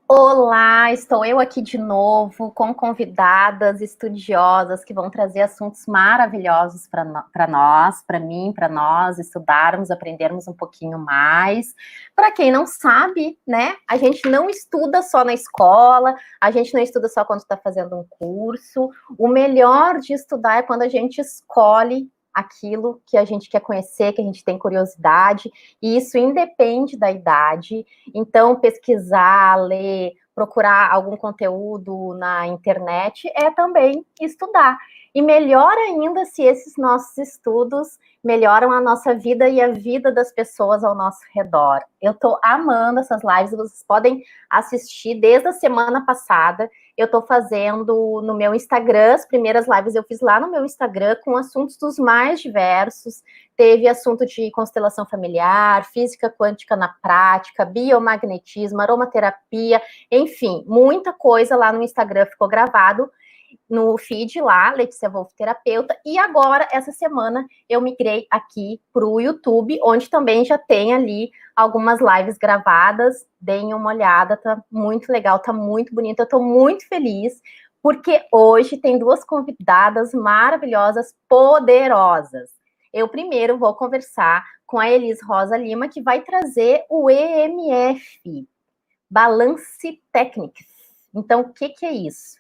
Olá, estou eu aqui de novo com convidadas estudiosas que vão trazer assuntos maravilhosos para nós, para mim, para nós estudarmos, aprendermos um pouquinho mais. Para quem não sabe, né, a gente não estuda só na escola, a gente não estuda só quando está fazendo um curso. O melhor de estudar é quando a gente escolhe aquilo que a gente quer conhecer, que a gente tem curiosidade, e isso independe da idade. Então, pesquisar, ler, procurar algum conteúdo na internet é também estudar. E melhor ainda se esses nossos estudos melhoram a nossa vida e a vida das pessoas ao nosso redor. Eu estou amando essas lives, vocês podem assistir desde a semana passada. Eu estou fazendo no meu Instagram, as primeiras lives eu fiz lá no meu Instagram com assuntos dos mais diversos. Teve assunto de constelação familiar, física quântica na prática, biomagnetismo, aromaterapia, enfim, muita coisa lá no Instagram ficou gravado no feed lá, Letícia Wolff Terapeuta, e agora, essa semana, eu migrei aqui para o YouTube, onde também já tem ali algumas lives gravadas, deem uma olhada, tá muito legal, tá muito bonito, eu tô muito feliz, porque hoje tem duas convidadas maravilhosas, poderosas. Eu primeiro vou conversar com a Elis Rosa Lima, que vai trazer o EMF, Balance Techniques. Então, o que é isso?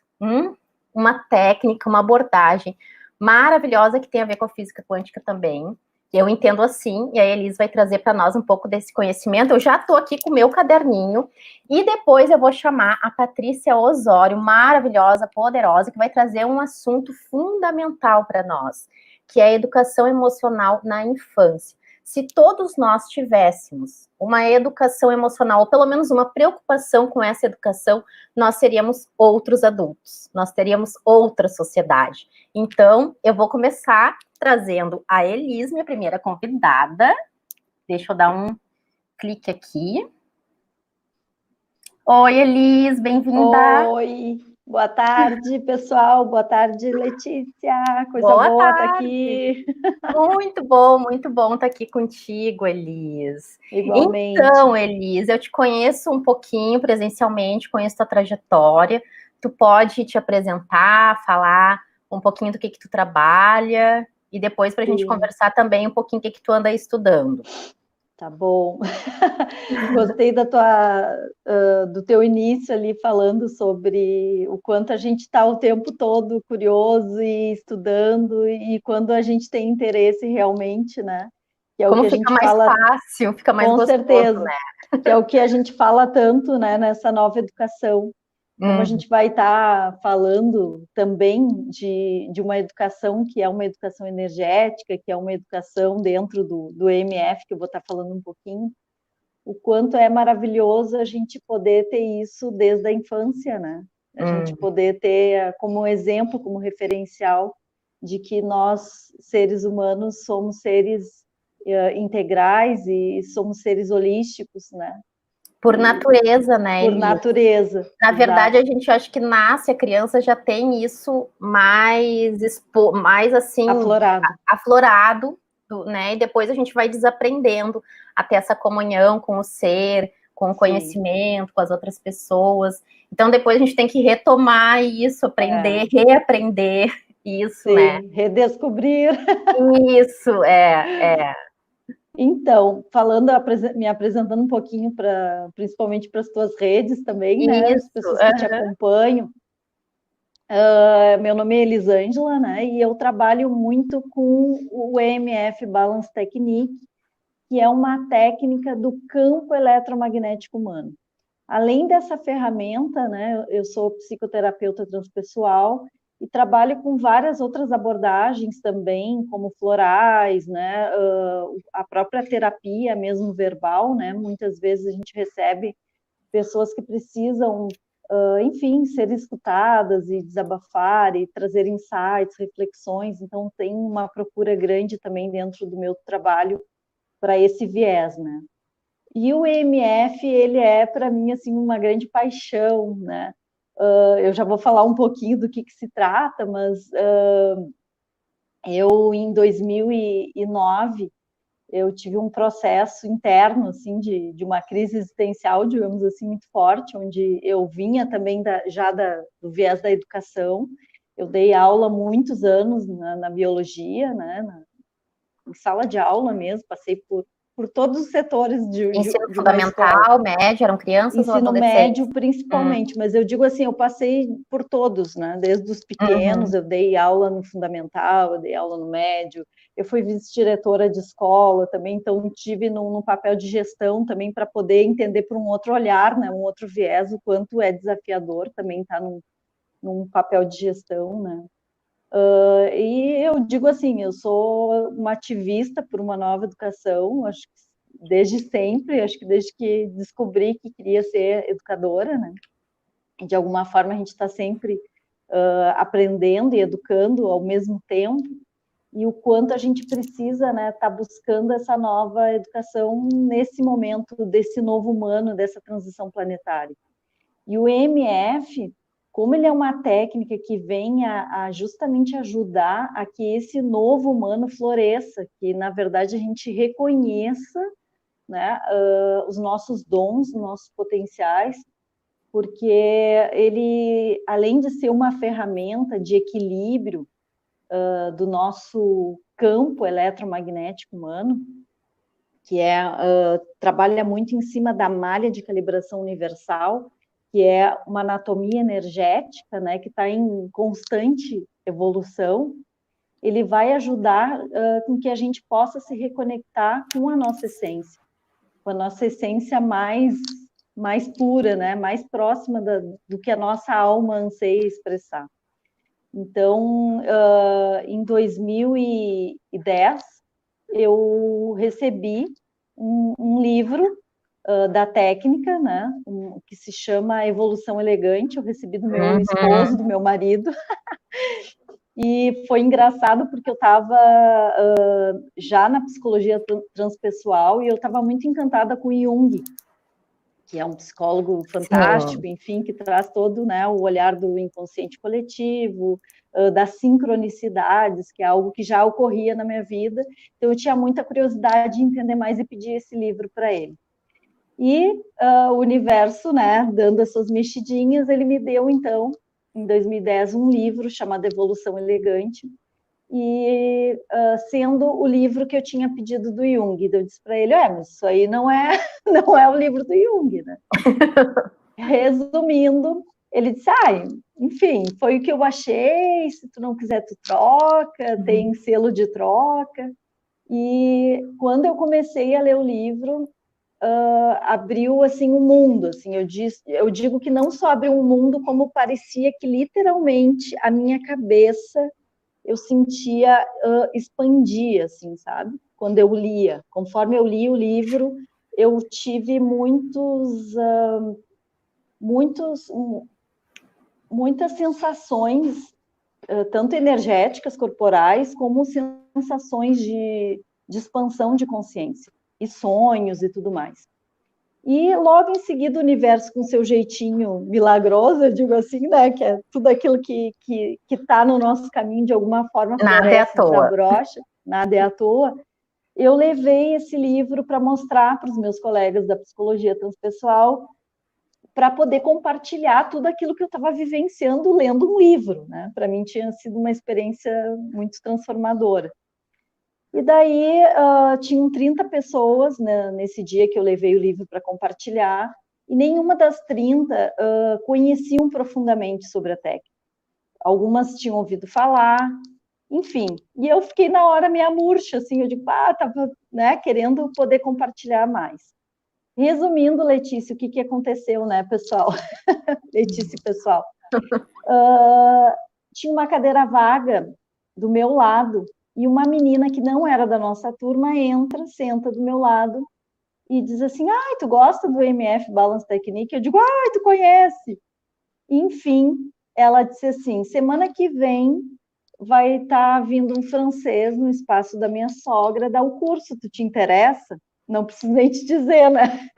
Uma técnica, uma abordagem maravilhosa que tem a ver com a física quântica também. Eu entendo assim, e a Elis vai trazer para nós um pouco desse conhecimento. Eu já estou aqui com o meu caderninho, e depois eu vou chamar a Patrícia Osório, maravilhosa, poderosa, que vai trazer um assunto fundamental para nós, que é a educação emocional na infância. Se todos nós tivéssemos uma educação emocional, ou pelo menos uma preocupação com essa educação, nós seríamos outros adultos, nós teríamos outra sociedade. Então, eu vou começar trazendo a Elis, minha primeira convidada. Deixa eu dar um clique aqui. Oi, Elis, bem-vinda. Oi, boa tarde, pessoal. Boa tarde, Letícia. Coisa Boa boa estar tarde. aqui. Muito bom estar aqui contigo, Elis. Igualmente. Então, Elis, eu te conheço um pouquinho presencialmente, conheço tua trajetória. Tu pode te apresentar, falar um pouquinho do que tu trabalha, e depois para a gente Sim, conversar também um pouquinho do que tu anda estudando. tá bom. Gostei do teu início ali falando sobre o quanto a gente está o tempo todo curioso e estudando e quando a gente tem interesse realmente, né? Que é o Como que a fica gente mais fala, fácil, fica mais com gostoso, certeza, né? que é o que a gente fala tanto, né, nessa nova educação. Como a Uhum. gente vai estar falando também de uma educação que é uma educação energética, que é uma educação dentro do EMF, que eu vou estar falando um pouquinho, o quanto é maravilhoso a gente poder ter isso desde a infância, né? A gente poder ter como exemplo, como referencial de que nós, seres humanos, somos seres integrais e somos seres holísticos, né? Por E natureza, né, por Elis? natureza, Na verdade, exato, a gente acha que nasce, a criança já tem isso mais assim, aflorado. aflorado, né? E depois a gente vai desaprendendo até essa comunhão com o ser, com o Sim, conhecimento, com as outras pessoas. Então, depois a gente tem que retomar isso, aprender, é, reaprender isso, né? sim, redescobrir. Isso, é. Então, falando, me apresentando um pouquinho principalmente para as tuas redes também, né? As Isso. pessoas que te acompanham. Meu nome é Elisângela, né? E eu trabalho muito com o EMF Balance Technique, que é uma técnica do campo eletromagnético humano. Além dessa ferramenta, né, eu sou psicoterapeuta transpessoal e trabalho com várias outras abordagens também, como florais, né, a própria terapia mesmo verbal, né, muitas vezes a gente recebe pessoas que precisam, enfim, ser escutadas e desabafar e trazer insights, reflexões, então tem uma procura grande também dentro do meu trabalho para esse viés, né. E o EMF, ele é, para mim, assim, uma grande paixão, né? Eu já vou falar um pouquinho do que se trata, mas eu, em 2009, eu tive um processo interno, assim, de uma crise existencial, digamos assim, muito forte, onde eu vinha também do viés da educação. Eu dei aula muitos anos na biologia, né, em sala de aula mesmo, passei por todos os setores Ensino de uma escola. fundamental, médio, eram crianças ou Ensino adolescentes? médio, principalmente, mas eu digo assim, eu passei por todos, né? Desde os pequenos, eu dei aula no fundamental, eu dei aula no médio, eu fui vice-diretora de escola também, então tive num papel de gestão também para poder entender por um outro olhar, né? Um outro viés, o quanto é desafiador também estar num papel de gestão, né? E eu digo assim, eu sou uma ativista por uma nova educação, acho que desde sempre, acho que desde que descobri que queria ser educadora, né? De alguma forma a gente está sempre aprendendo e educando ao mesmo tempo, e o quanto a gente precisa, né, estar buscando essa nova educação nesse momento desse novo humano, dessa transição planetária. E o EMF, como ele é uma técnica que vem a justamente ajudar a que esse novo humano floresça, que na verdade a gente reconheça, né, os nossos dons, os nossos potenciais, porque ele, além de ser uma ferramenta de equilíbrio do nosso campo eletromagnético humano, que trabalha muito em cima da malha de calibração universal, que é uma anatomia energética, né, que está em constante evolução, ele vai ajudar com que a gente possa se reconectar com a nossa essência, com a nossa essência mais pura, né, mais próxima do que a nossa alma anseia expressar. Então, em 2010, eu recebi um livro da técnica, né, que se chama Evolução Elegante. Eu recebi do meu esposo, do meu marido, e foi engraçado porque eu estava já na psicologia transpessoal e eu estava muito encantada com Jung, que é um psicólogo fantástico, sim, enfim, que traz todo, né, o olhar do inconsciente coletivo, das sincronicidades, que é algo que já ocorria na minha vida. Então eu tinha muita curiosidade de entender mais e pedi esse livro para ele. E o universo, né, dando as suas mexidinhas, ele me deu, então, em 2010, um livro chamado Evolução Elegante, e sendo o livro que eu tinha pedido do Jung. Eu disse para ele, mas isso aí não é o livro do Jung, né? Resumindo, ele disse, enfim, foi o que eu achei, se tu não quiser tu troca, tem selo de troca. E quando eu comecei a ler o livro, abriu assim um mundo, assim, eu digo que não só abriu um mundo, como parecia que literalmente a minha cabeça eu sentia expandir, assim, sabe? Quando eu lia, conforme eu li o livro, eu tive muitas sensações, tanto energéticas, corporais, como sensações de expansão de consciência, e sonhos e tudo mais. E logo em seguida o universo, com seu jeitinho milagroso, eu digo assim, né, que é tudo aquilo que está no nosso caminho de alguma forma, nada é à toa, desabrocha, nada é à toa. Eu levei esse livro para mostrar para os meus colegas da psicologia transpessoal, para poder compartilhar tudo aquilo que eu estava vivenciando lendo um livro, né? Para mim tinha sido uma experiência muito transformadora. E daí tinham 30 pessoas, né, nesse dia que eu levei o livro para compartilhar, e nenhuma das 30 conheciam profundamente sobre a técnica. Algumas tinham ouvido falar, enfim. E eu fiquei na hora meia murcha, assim, eu digo, estava, né, querendo poder compartilhar mais. Resumindo, Letícia, o que aconteceu, né, pessoal? Letícia e pessoal. Tinha uma cadeira vaga do meu lado, e uma menina que não era da nossa turma entra, senta do meu lado e diz assim, tu gosta do EMF Balance Technique? Eu digo, tu conhece? Enfim, ela disse assim, semana que vem vai estar vindo um francês no espaço da minha sogra dar o curso, tu te interessa? Não preciso nem te dizer, né?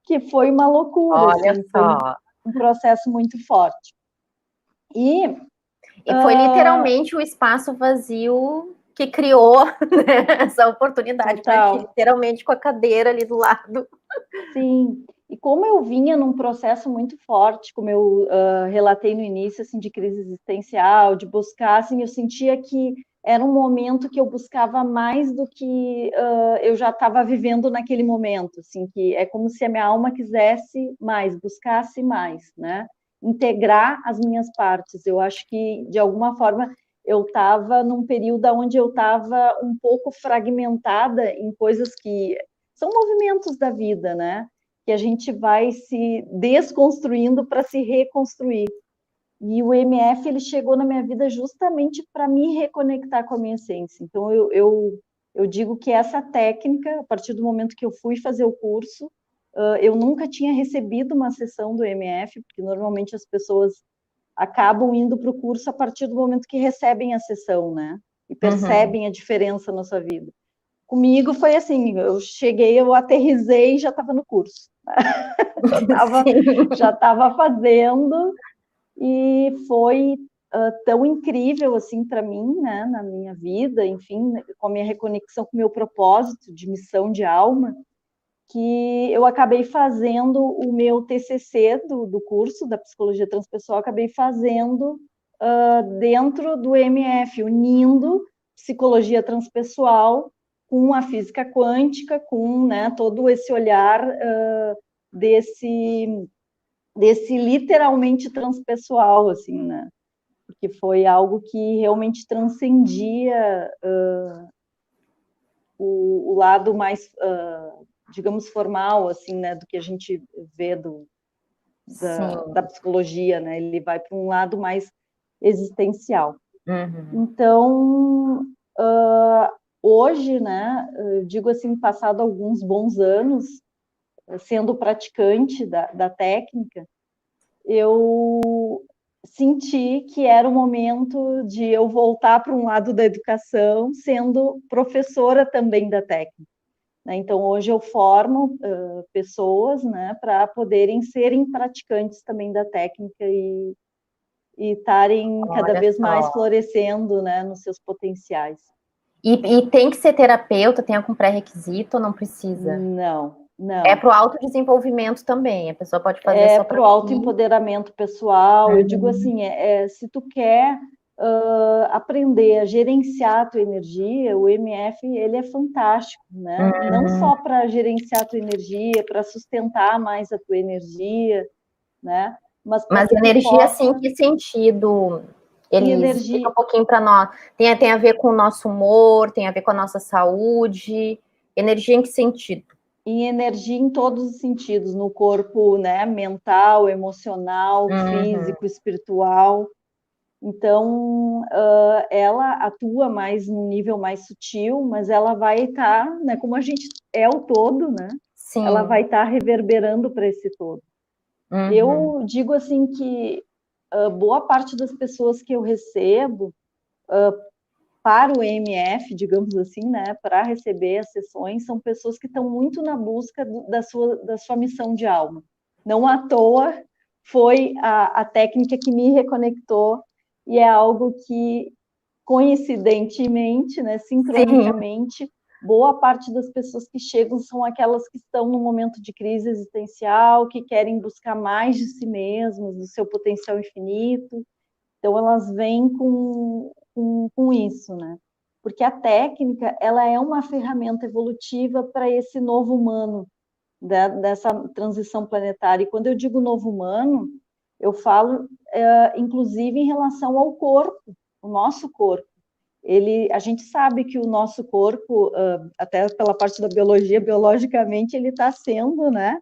Que foi uma loucura, olha assim, só. foi um processo muito forte. E foi literalmente um espaço vazio que criou, né, essa oportunidade para ti, Total. literalmente com a cadeira ali do lado. Sim, e como eu vinha num processo muito forte, como eu relatei no início, assim, de crise existencial, de buscar, assim, eu sentia que era um momento que eu buscava mais do que eu já estava vivendo naquele momento, assim, que é como se a minha alma quisesse mais, buscasse mais, né? Integrar as minhas partes. Eu acho que, de alguma forma, eu estava num período onde eu estava um pouco fragmentada em coisas que são movimentos da vida, né? Que a gente vai se desconstruindo para se reconstruir. E o MF ele chegou na minha vida justamente para me reconectar com a minha essência. Então eu digo que essa técnica, a partir do momento que eu fui fazer o curso, eu nunca tinha recebido uma sessão do MF, porque normalmente as pessoas acabam indo para o curso a partir do momento que recebem a sessão, né? E percebem a diferença na sua vida. Comigo foi assim, eu cheguei, eu aterrisei e já estava no curso. Já estava fazendo e foi tão incrível assim para mim, né, na minha vida, enfim, com a minha reconexão com o meu propósito de missão de alma, que eu acabei fazendo o meu TCC do curso da psicologia transpessoal, acabei fazendo dentro do MF, unindo psicologia transpessoal com a física quântica, com, né, todo esse olhar desse literalmente transpessoal, assim, né? Porque foi algo que realmente transcendia o lado mais, digamos, formal, assim, né, do que a gente vê da psicologia, né? Ele vai para um lado mais existencial. Então, hoje, né, eu digo assim, passado alguns bons anos, sendo praticante da técnica, eu senti que era o momento de eu voltar para um lado da educação, sendo professora também da técnica. Né? Então, hoje eu formo pessoas, né, para poderem serem praticantes também da técnica e estarem cada Olha vez mais só. florescendo, né, nos seus potenciais. E tem que ser terapeuta, tem algum pré-requisito ou não precisa? Não, É não. para o autodesenvolvimento também, a pessoa pode fazer É só para para o si. autoempoderamento pessoal. Eu digo assim, se tu quer aprender a gerenciar a tua energia, o MF ele é fantástico, né? Não só para gerenciar a tua energia, para sustentar mais a tua energia, né? Mas para Mas que tu energia, assim, possa... em que sentido? Em Elise, explica energia, um pouquinho para nós. Tem a ver com o nosso humor, tem a ver com a nossa saúde. Energia em que sentido? em energia em todos os sentidos, no corpo, né? Mental, emocional, físico, espiritual. Então, ela atua mais num nível mais sutil, mas ela vai estar, né, como a gente é o todo, né? Ela Sim. vai estar reverberando para esse todo. Eu digo assim que boa parte das pessoas que eu recebo para o EMF, digamos assim, né, para receber as sessões, são pessoas que estão muito na busca da sua missão de alma. Não à toa foi a técnica que me reconectou e é algo que, coincidentemente, né, Sim. sincronicamente, boa parte das pessoas que chegam são aquelas que estão no momento de crise existencial, que querem buscar mais de si mesmas, do seu potencial infinito. Então, elas vêm com isso, né? Porque a técnica, ela é uma ferramenta evolutiva para esse novo humano, dessa transição planetária. E quando eu digo novo humano, eu falo, inclusive, em relação ao corpo, o nosso corpo. A gente sabe que o nosso corpo, até pela parte da biologia, biologicamente, ele está sendo, né,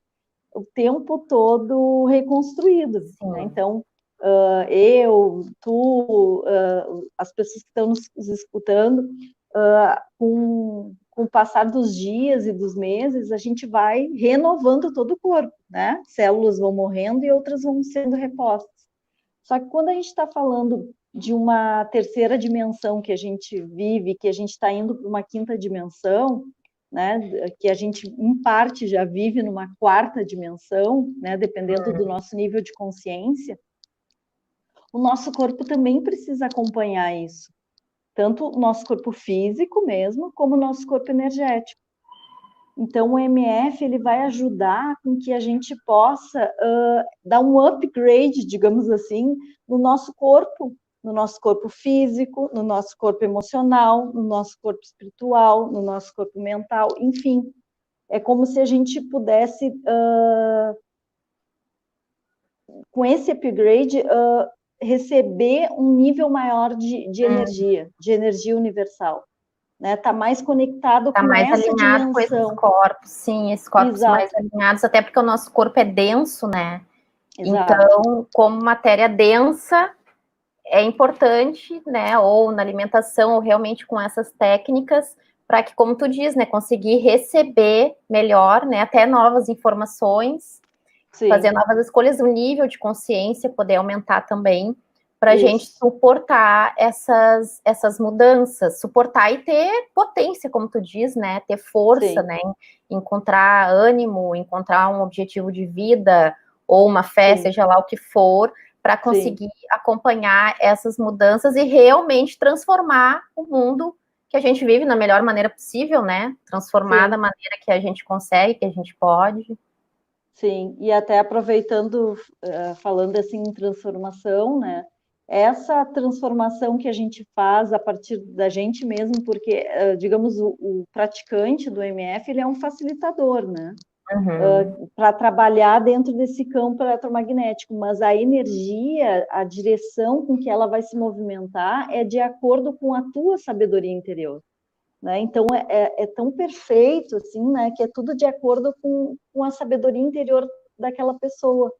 o tempo todo reconstruído. Né? Então, eu, tu, as pessoas que estão nos escutando, com o passar dos dias e dos meses, a gente vai renovando todo o corpo, né? Células vão morrendo e outras vão sendo repostas. Só que quando a gente está falando de uma terceira dimensão que a gente vive, que a gente está indo para uma quinta dimensão, né, que a gente, em parte, já vive numa quarta dimensão, né, dependendo do nosso nível de consciência, o nosso corpo também precisa acompanhar isso. tanto o nosso corpo físico mesmo, como o nosso corpo energético. Então, o MF ele vai ajudar com que a gente possa dar um upgrade, digamos assim, no nosso corpo físico, no nosso corpo emocional, no nosso corpo espiritual, no nosso corpo mental, enfim. É como se a gente pudesse, com esse upgrade, receber um nível maior de energia universal. Né, tá mais conectado com mais essa alinhado dimensão. Com esses corpos, sim, esses corpos Exato. Mais alinhados, até porque o nosso corpo é denso, né? Exato. Então, como matéria densa, é importante, né, ou na alimentação, ou realmente com essas técnicas, para que, como tu diz, né, conseguir receber melhor, né, até novas informações, sim. Fazer novas escolhas, o nível de consciência poder aumentar também, para a gente suportar essas mudanças, suportar e ter potência, como tu diz, né, ter força, sim. Né, encontrar ânimo, encontrar um objetivo de vida, ou uma fé, sim. Seja lá o que for, para conseguir acompanhar essas mudanças e realmente transformar o mundo que a gente vive na melhor maneira possível, né, transformar da maneira que a gente consegue, que a gente pode. Sim, e até aproveitando, falando assim em transformação, né? Essa transformação que a gente faz a partir da gente mesmo, porque, digamos, o praticante do MF, ele é um facilitador, né? Para trabalhar dentro desse campo eletromagnético, mas a energia, a direção com que ela vai se movimentar é de acordo com a tua sabedoria interior. Né? Então, é tão perfeito, assim, né, que é tudo de acordo com a sabedoria interior daquela pessoa.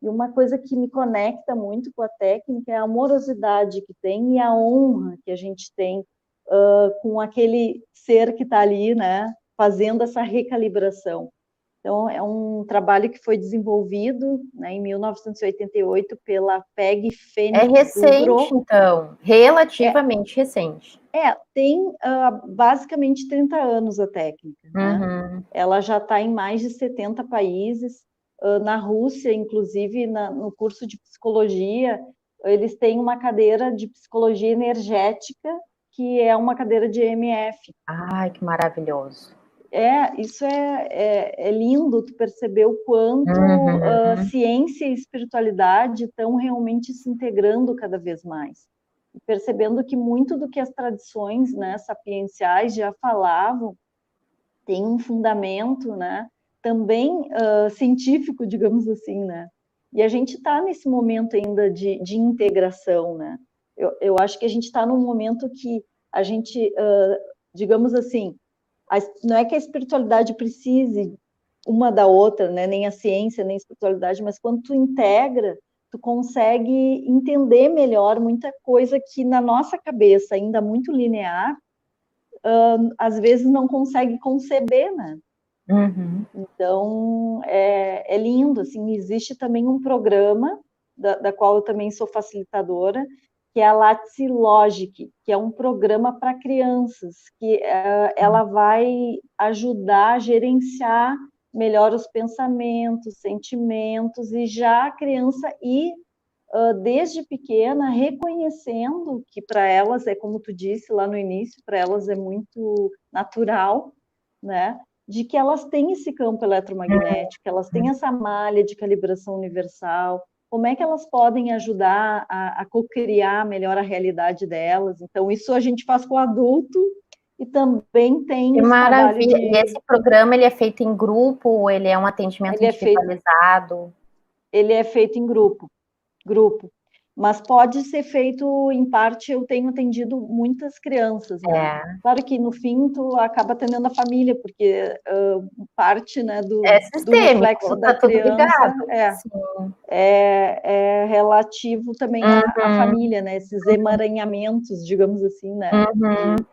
E uma coisa que me conecta muito com a técnica é a amorosidade que tem e a honra que a gente tem com aquele ser que está ali, né, fazendo essa recalibração. Então, é um trabalho que foi desenvolvido, né, em 1988 pela Peg Fênix. É recente, então, relativamente recente. Tem basicamente 30 anos a técnica. Né? Ela já está em mais de 70 países. Na Rússia, inclusive, no curso de psicologia, eles têm uma cadeira de psicologia energética, que é uma cadeira de EMF. Ai, que maravilhoso. Isso é lindo, tu perceber o quanto ciência e espiritualidade estão realmente se integrando cada vez mais. Percebendo que muito do que as tradições, né, sapienciais já falavam tem um fundamento, né, também científico, digamos assim, né? E a gente está nesse momento ainda de integração, né? Eu acho que a gente está num momento que a gente, digamos assim, não é que a espiritualidade precise uma da outra, né? Nem a ciência, nem a espiritualidade, mas quando tu integra, tu consegue entender melhor muita coisa que na nossa cabeça, ainda muito linear, às vezes não consegue conceber, né? Então, é lindo, assim, existe também um programa, da qual eu também sou facilitadora, que é a Latsi Logic, que é um programa para crianças, que ela vai ajudar a gerenciar melhor os pensamentos, sentimentos, e já a criança ir, desde pequena, reconhecendo que para elas, é como tu disse lá no início, para elas é muito natural, né? De que elas têm esse campo eletromagnético, elas têm essa malha de calibração universal, como é que elas podem ajudar a co-criar melhor a realidade delas. Então, isso a gente faz com o adulto e também tem que esse maravilha. Trabalho de... E esse programa, ele é feito em grupo, ele é um atendimento individualizado? Ele é feito em grupo. Mas pode ser feito em parte, eu tenho atendido muitas crianças, né? Claro que no fim tu acaba atendendo a família, porque parte, né, do reflexo da criança é relativo também à família, né? Esses emaranhamentos, digamos assim, né?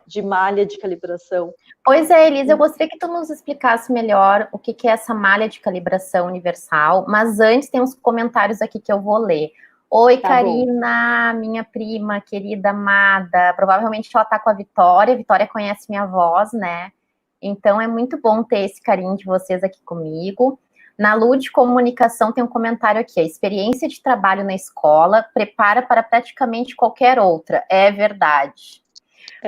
De malha de calibração. Pois é, Elisa, eu gostaria que tu nos explicasse melhor o que é essa malha de calibração universal, mas antes tem uns comentários aqui que eu vou ler. Oi, tá, Karina, bom. Minha prima querida, amada, provavelmente ela tá com a Vitória conhece minha voz, né? Então é muito bom ter esse carinho de vocês aqui comigo. Na Lu de Comunicação tem um comentário aqui, a experiência de trabalho na escola prepara para praticamente qualquer outra, é verdade.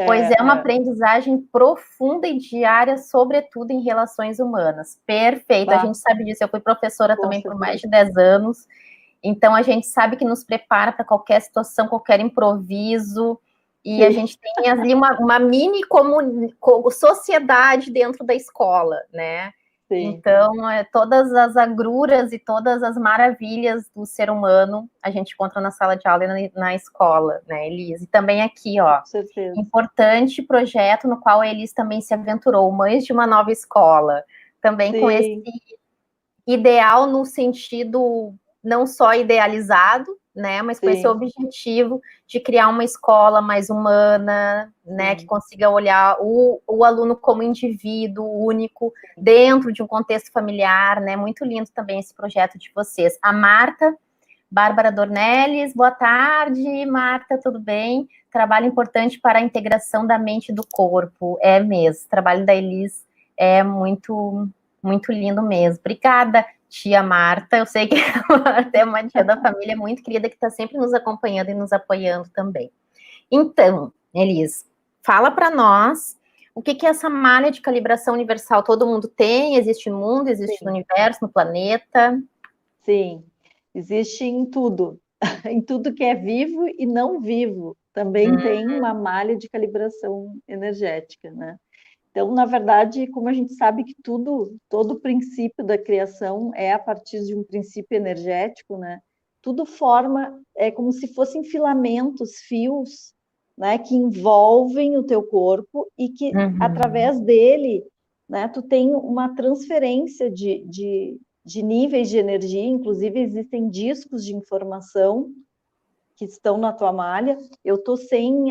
Pois é, uma aprendizagem profunda e diária, sobretudo em relações humanas. Perfeito, a gente sabe disso. Eu fui professora também por mais de 10 anos, então a gente sabe que nos prepara para qualquer situação, qualquer improviso, e a gente tem ali uma mini sociedade dentro da escola, né? Sim. Então, todas as agruras e todas as maravilhas do ser humano a gente encontra na sala de aula e na escola, né, Elis? E também aqui, ó, importante projeto no qual a Elis também se aventurou, Mães de uma Nova Escola, também Sim. com esse ideal no sentido não só idealizado, né, mas com esse objetivo de criar uma escola mais humana, né, que consiga olhar o aluno como indivíduo único dentro de um contexto familiar, né, muito lindo também esse projeto de vocês. A Marta, Bárbara Dornelles, boa tarde, Marta, tudo bem? Trabalho importante para a integração da mente e do corpo, é mesmo, o trabalho da Elis é muito, muito lindo mesmo. Obrigada, tia Marta, eu sei que é uma tia da família muito querida que está sempre nos acompanhando e nos apoiando também. Então, Elis, fala para nós o que é essa malha de calibração universal. Todo mundo tem? Existe no mundo, existe no universo, no planeta? Sim, existe em tudo. Em tudo que é vivo e não vivo. Também tem uma malha de calibração energética, né? Então, na verdade, como a gente sabe que todo o princípio da criação é a partir de um princípio energético, né? Tudo forma, é como se fossem filamentos, fios, né? Que envolvem o teu corpo e que, através dele, né? Tu tem uma transferência de níveis de energia, inclusive existem discos de informação que estão na tua malha. Eu estou sem,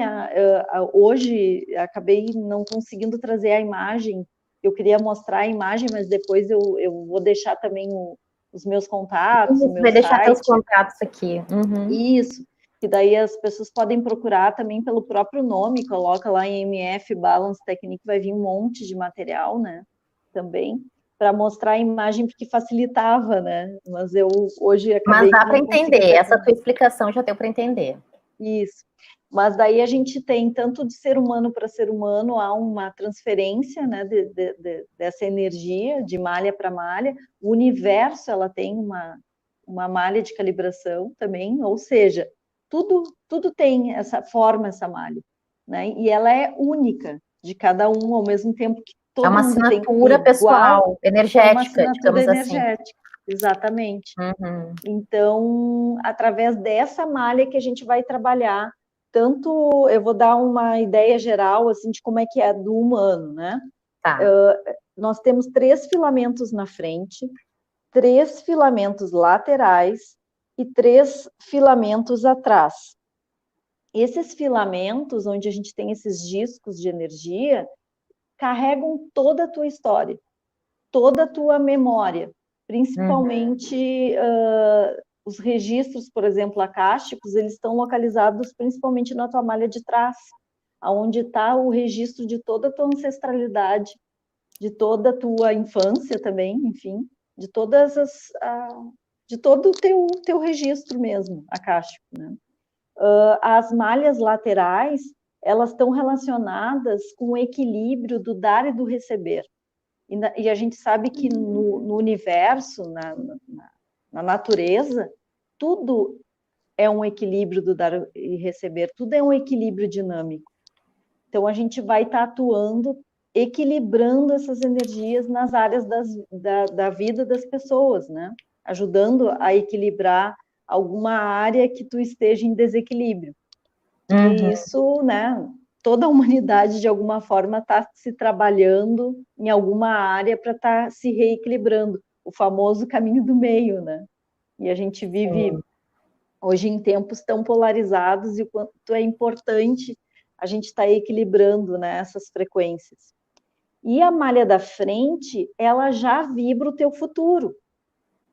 hoje acabei não conseguindo trazer a imagem, eu queria mostrar a imagem, mas depois eu vou deixar também os meus contatos, o meu vai deixar site. Teus contatos aqui. Isso, que daí as pessoas podem procurar também pelo próprio nome, coloca lá em MF Balance Technique, vai vir um monte de material, né, também, para mostrar a imagem, porque facilitava, né? Mas eu hoje acabei... Mas dá para entender, essa tua explicação já deu para entender. Isso. Mas daí a gente tem, tanto de ser humano para ser humano, há uma transferência, né, dessa energia, de malha para malha. O universo, ela tem uma malha de calibração também, ou seja, tudo tem essa forma, essa malha, né? E ela é única de cada um, ao mesmo tempo que todo mundo tem. É uma assinatura pessoal, energética, uma assinatura digamos energética, assim. Exatamente. Então, através dessa malha que a gente vai trabalhar, tanto, eu vou dar uma ideia geral, assim, de como é que é do humano, né? Tá. Nós temos 3 filamentos na frente, 3 filamentos laterais e 3 filamentos atrás. Esses filamentos, onde a gente tem esses discos de energia, carregam toda a tua história, toda a tua memória, principalmente os registros, por exemplo, acásticos, eles estão localizados principalmente na tua malha de trás, onde está o registro de toda a tua ancestralidade, de toda a tua infância também, enfim, de todas de todo o teu registro mesmo, acástico, né? As malhas laterais, elas estão relacionadas com o equilíbrio do dar e do receber. E a gente sabe que no universo, na natureza, tudo é um equilíbrio do dar e receber, tudo é um equilíbrio dinâmico. Então, a gente vai estar atuando, equilibrando essas energias nas áreas da vida das pessoas, né? Ajudando a equilibrar alguma área que tu esteja em desequilíbrio. E isso, né? Toda a humanidade, de alguma forma, está se trabalhando em alguma área para estar se reequilibrando. O famoso caminho do meio, né? E a gente vive hoje em tempos tão polarizados e o quanto é importante a gente estar equilibrando, né, essas frequências. E a malha da frente, ela já vibra o teu futuro.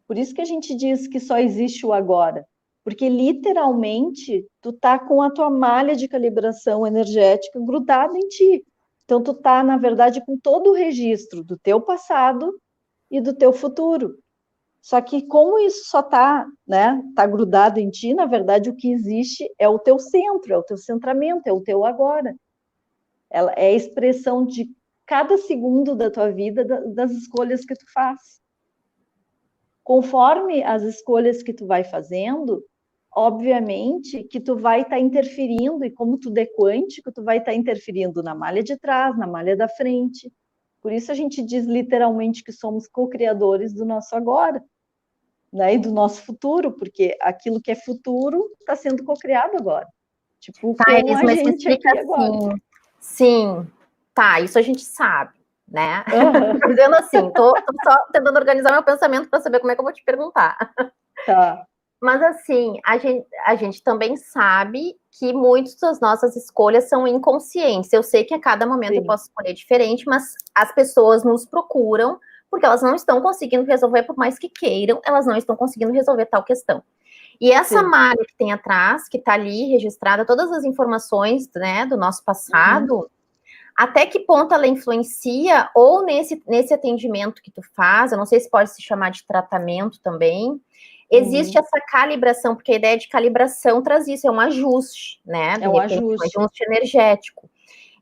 Por isso que a gente diz que só existe o agora. Porque, literalmente, tu tá com a tua malha de calibração energética grudada em ti. Então, tu tá, na verdade, com todo o registro do teu passado e do teu futuro. Só que, como isso só tá, né, tá grudado em ti, na verdade, o que existe é o teu centro, é o teu centramento, é o teu agora. ela é a expressão de cada segundo da tua vida, das escolhas que tu faz. Conforme as escolhas que tu vai fazendo, obviamente que tu vai estar interferindo, e como tudo é quântico, tu vai estar interferindo na malha de trás, na malha da frente. Por isso a gente diz literalmente que somos co-criadores do nosso agora, né? E do nosso futuro, porque aquilo que é futuro está sendo co-criado agora. Tipo, Tá, com Elis, a mas me gente explica aqui agora. assim. Sim, tá, isso a gente sabe, né? Uhum. Tô dizendo assim, tô só tentando organizar meu pensamento para saber como é que eu vou te perguntar. Tá. Mas assim, a gente também sabe que muitas das nossas escolhas são inconscientes. Eu sei que a cada momento eu Sim. posso escolher diferente, mas as pessoas nos procuram porque elas não estão conseguindo resolver, por mais que queiram, elas não estão conseguindo resolver tal questão. E essa Sim. malha que tem atrás, que está ali registrada, todas as informações, né, do nosso passado, até que ponto ela influencia, ou nesse atendimento que tu faz, eu não sei se pode se chamar de tratamento também, existe essa calibração, porque a ideia de calibração traz isso, é um ajuste, né? De É um repente, um ajuste. ajuste energético.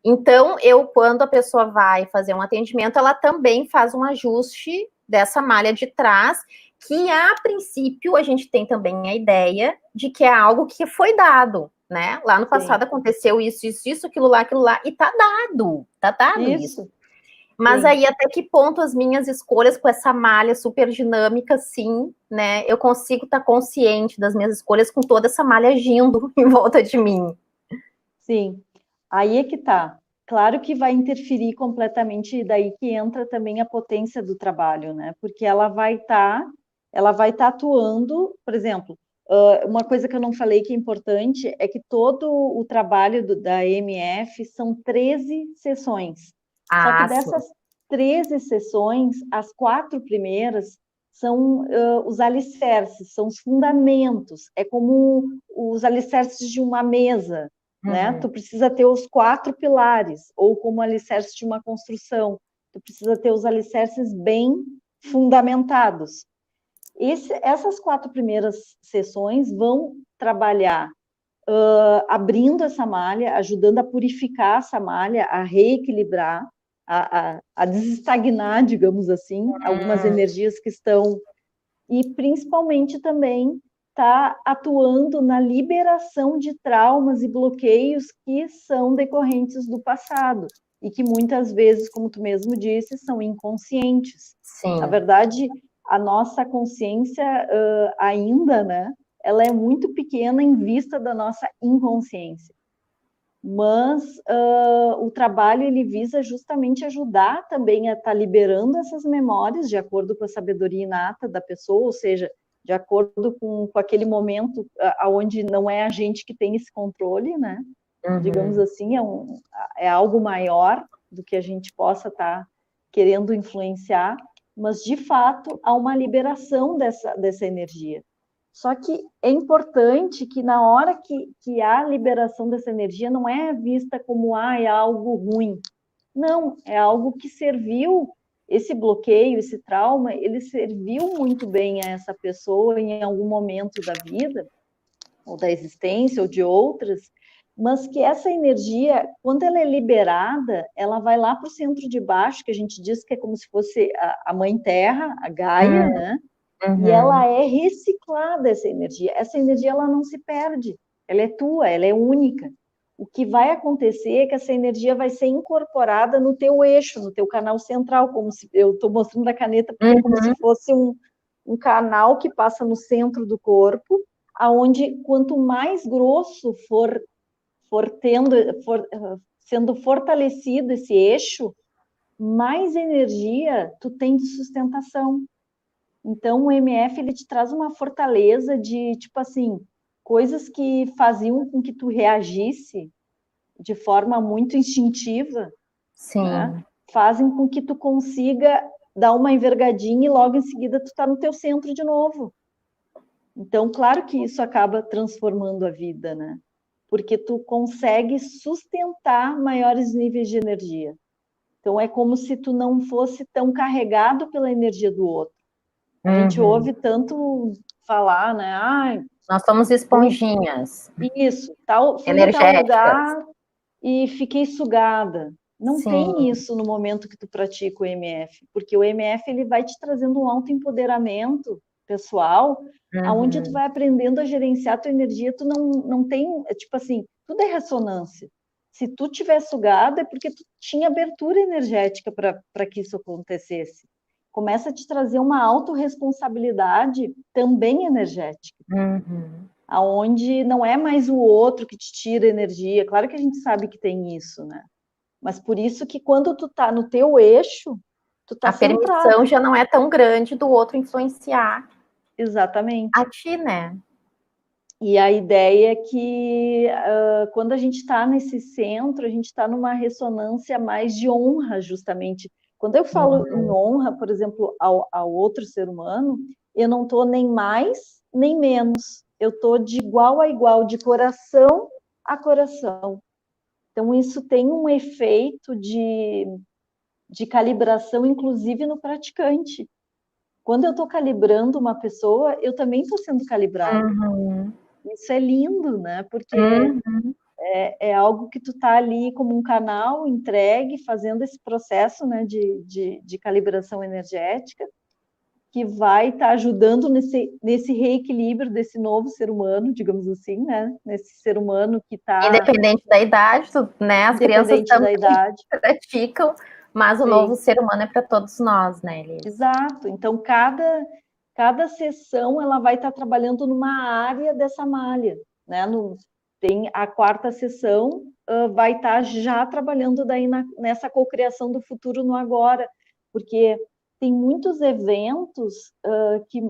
Então, quando a pessoa vai fazer um atendimento, ela também faz um ajuste dessa malha de trás, que a princípio a gente tem também a ideia de que é algo que foi dado, né? Lá no passado aconteceu isso, aquilo lá, e tá dado isso. Mas aí, até que ponto as minhas escolhas com essa malha super dinâmica, sim, né? Eu consigo estar consciente das minhas escolhas com toda essa malha agindo em volta de mim. Sim. Aí é que tá. Claro que vai interferir completamente, e daí que entra também a potência do trabalho, né? Porque ela vai estar atuando, por exemplo, uma coisa que eu não falei que é importante é que todo o trabalho da EMF são 13 sessões. Só que dessas 13 sessões, as 4 primeiras são os alicerces, são os fundamentos, é como os alicerces de uma mesa, né? Tu precisa ter os 4 pilares, ou como alicerce de uma construção, tu precisa ter os alicerces bem fundamentados. Essas 4 primeiras sessões vão trabalhar abrindo essa malha, ajudando a purificar essa malha, a reequilibrar, a desestagnar, digamos assim, algumas energias que estão, e principalmente também está atuando na liberação de traumas e bloqueios que são decorrentes do passado e que muitas vezes, como tu mesmo disse, são inconscientes. Sim. Na verdade, a nossa consciência ainda, né, ela é muito pequena em vista da nossa inconsciência. Mas o trabalho ele visa justamente ajudar também a estar liberando essas memórias de acordo com a sabedoria inata da pessoa, ou seja, de acordo com aquele momento onde não é a gente que tem esse controle, né? Digamos assim, é algo maior do que a gente possa estar querendo influenciar, mas de fato há uma liberação dessa energia. Só que é importante que na hora que há liberação dessa energia, não é vista como é algo ruim. Não, é algo que serviu, esse bloqueio, esse trauma, ele serviu muito bem a essa pessoa em algum momento da vida, ou da existência, ou de outras, mas que essa energia, quando ela é liberada, ela vai lá para o centro de baixo, que a gente diz que é como se fosse a Mãe Terra, a Gaia, né? E ela é reciclada, essa energia. Essa energia, ela não se perde. Ela é tua, ela é única. O que vai acontecer é que essa energia vai ser incorporada no teu eixo, no teu canal central, como se eu estou mostrando a caneta, porque é como se fosse um canal que passa no centro do corpo, aonde quanto mais grosso for sendo fortalecido esse eixo, mais energia tu tem de sustentação. Então, o MF, ele te traz uma fortaleza de, tipo assim, coisas que faziam com que tu reagisse de forma muito instintiva, né? Fazem com que tu consiga dar uma envergadinha e logo em seguida tu tá no teu centro de novo. Então, claro que isso acaba transformando a vida, né? Porque tu consegue sustentar maiores níveis de energia. Então, é como se tu não fosse tão carregado pela energia do outro. A gente ouve tanto falar, né? Nós somos esponjinhas. Isso, fui em tal Energéticas. lugar, e fiquei sugada. Não Sim. tem isso no momento que tu pratica o EMF, porque o EMF ele vai te trazendo um autoempoderamento pessoal, aonde tu vai aprendendo a gerenciar a tua energia, tu não tem, tipo assim, tudo é ressonância. Se tu tiver sugado, é porque tu tinha abertura energética para que isso acontecesse. Começa a te trazer uma autorresponsabilidade também energética. Aonde não é mais o outro que te tira energia. Claro que a gente sabe que tem isso, né? Mas por isso que quando tu tá no teu eixo, tu tá A centrado. permissão já não é tão grande do outro influenciar Exatamente. a ti, né? E a ideia é que quando a gente está nesse centro, a gente está numa ressonância mais de honra, justamente. Quando eu falo em honra, por exemplo, ao outro ser humano, eu não estou nem mais nem menos. Eu estou de igual a igual, de coração a coração. Então, isso tem um efeito de calibração, inclusive no praticante. Quando eu estou calibrando uma pessoa, eu também estou sendo calibrada. Isso é lindo, né? Porque é algo que tu tá ali como um canal entregue, fazendo esse processo, né, de calibração energética, que vai estar ajudando nesse reequilíbrio desse novo ser humano, digamos assim, né? Nesse ser humano que está... Independente da idade, né? As crianças também praticam, mas o novo ser humano é para todos nós, né, Elis? Exato. Então, cada sessão ela vai estar trabalhando numa área dessa malha, né? Tem a quarta sessão, vai estar já trabalhando daí nessa cocriação do futuro no agora, porque tem muitos eventos que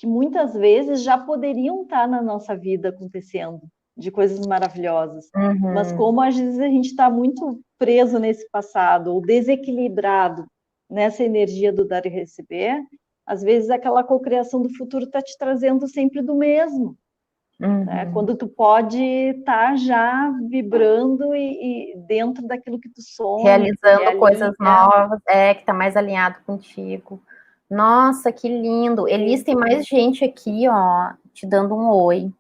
muitas vezes já poderiam estar na nossa vida acontecendo, de coisas maravilhosas. Mas como às vezes a gente está muito preso nesse passado, ou desequilibrado nessa energia do dar e receber, às vezes aquela cocriação do futuro está te trazendo sempre do mesmo. Né? Quando tu pode estar já vibrando e dentro daquilo que tu sonha. Realizando coisas novas, que está mais alinhado contigo. Nossa, que lindo. Elis, tem mais gente aqui, ó, te dando um oi.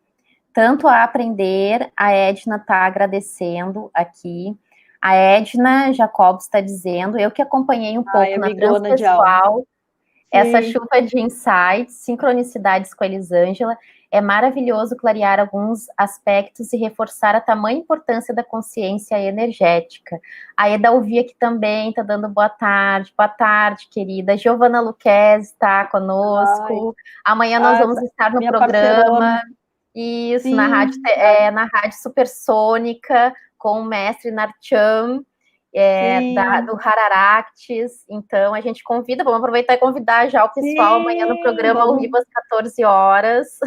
Tanto a aprender, a Edna está agradecendo aqui. A Edna Jacobs está dizendo, eu que acompanhei um pouco na Transpessoal, essa chuva de insights, sincronicidades com a Elisângela, é maravilhoso clarear alguns aspectos e reforçar a tamanha importância da consciência energética. A Eda Alvia aqui também está dando boa tarde, querida. Giovana Luquez está conosco. Amanhã nós vamos estar no programa. Parceirona. Isso, na rádio Supersônica, com o mestre Narcham, do Hararactes. Então, a gente convida, vamos aproveitar e convidar já o pessoal amanhã no programa ao vivo às 14 horas,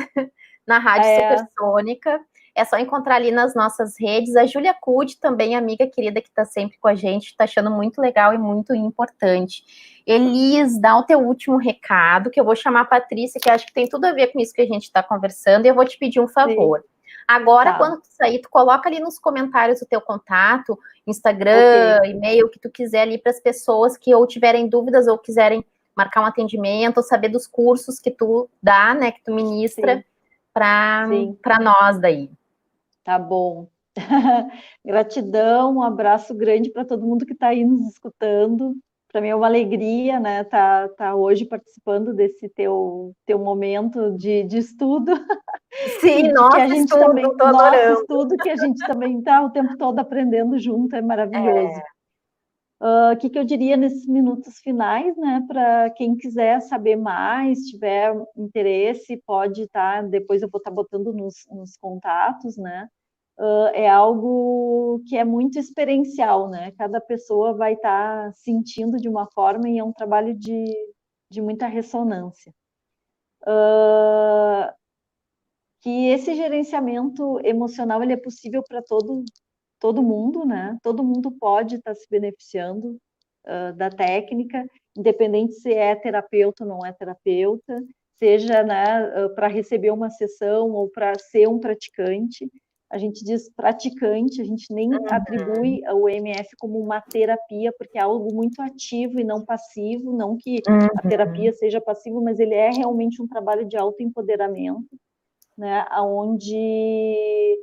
na rádio Supersônica. É só encontrar ali nas nossas redes. A Júlia Cude, também amiga querida que está sempre com a gente, está achando muito legal e muito importante. Elis, dá o teu último recado, que eu vou chamar a Patrícia, que acho que tem tudo a ver com isso que a gente está conversando, e eu vou te pedir um favor. Agora, quando tu sair, tu coloca ali nos comentários o teu contato, Instagram, e-mail, o que tu quiser ali para as pessoas que ou tiverem dúvidas ou quiserem marcar um atendimento, ou saber dos cursos que tu dá, né, que tu ministra para nós daí. Tá bom. Gratidão, um abraço grande para todo mundo que está aí nos escutando. Para mim é uma alegria, né, tá hoje participando desse teu momento de estudo. Sim, nosso estudo, tô adorando. Nosso estudo, que a gente também está o tempo todo aprendendo junto, é maravilhoso. O que eu diria nesses minutos finais, né, para quem quiser saber mais, tiver interesse, pode estar, depois eu vou estar botando nos contatos, né, é algo que é muito experiencial, né, cada pessoa vai estar sentindo de uma forma e é um trabalho de muita ressonância. Que esse gerenciamento emocional ele é possível para todo mundo, né? Todo mundo pode estar se beneficiando da técnica, independente se é terapeuta ou não é terapeuta, seja, né, para receber uma sessão ou para ser um praticante. A gente diz praticante, a gente nem atribui o EMF como uma terapia, porque é algo muito ativo e não passivo, não que a terapia seja passiva, mas ele é realmente um trabalho de autoempoderamento, né, onde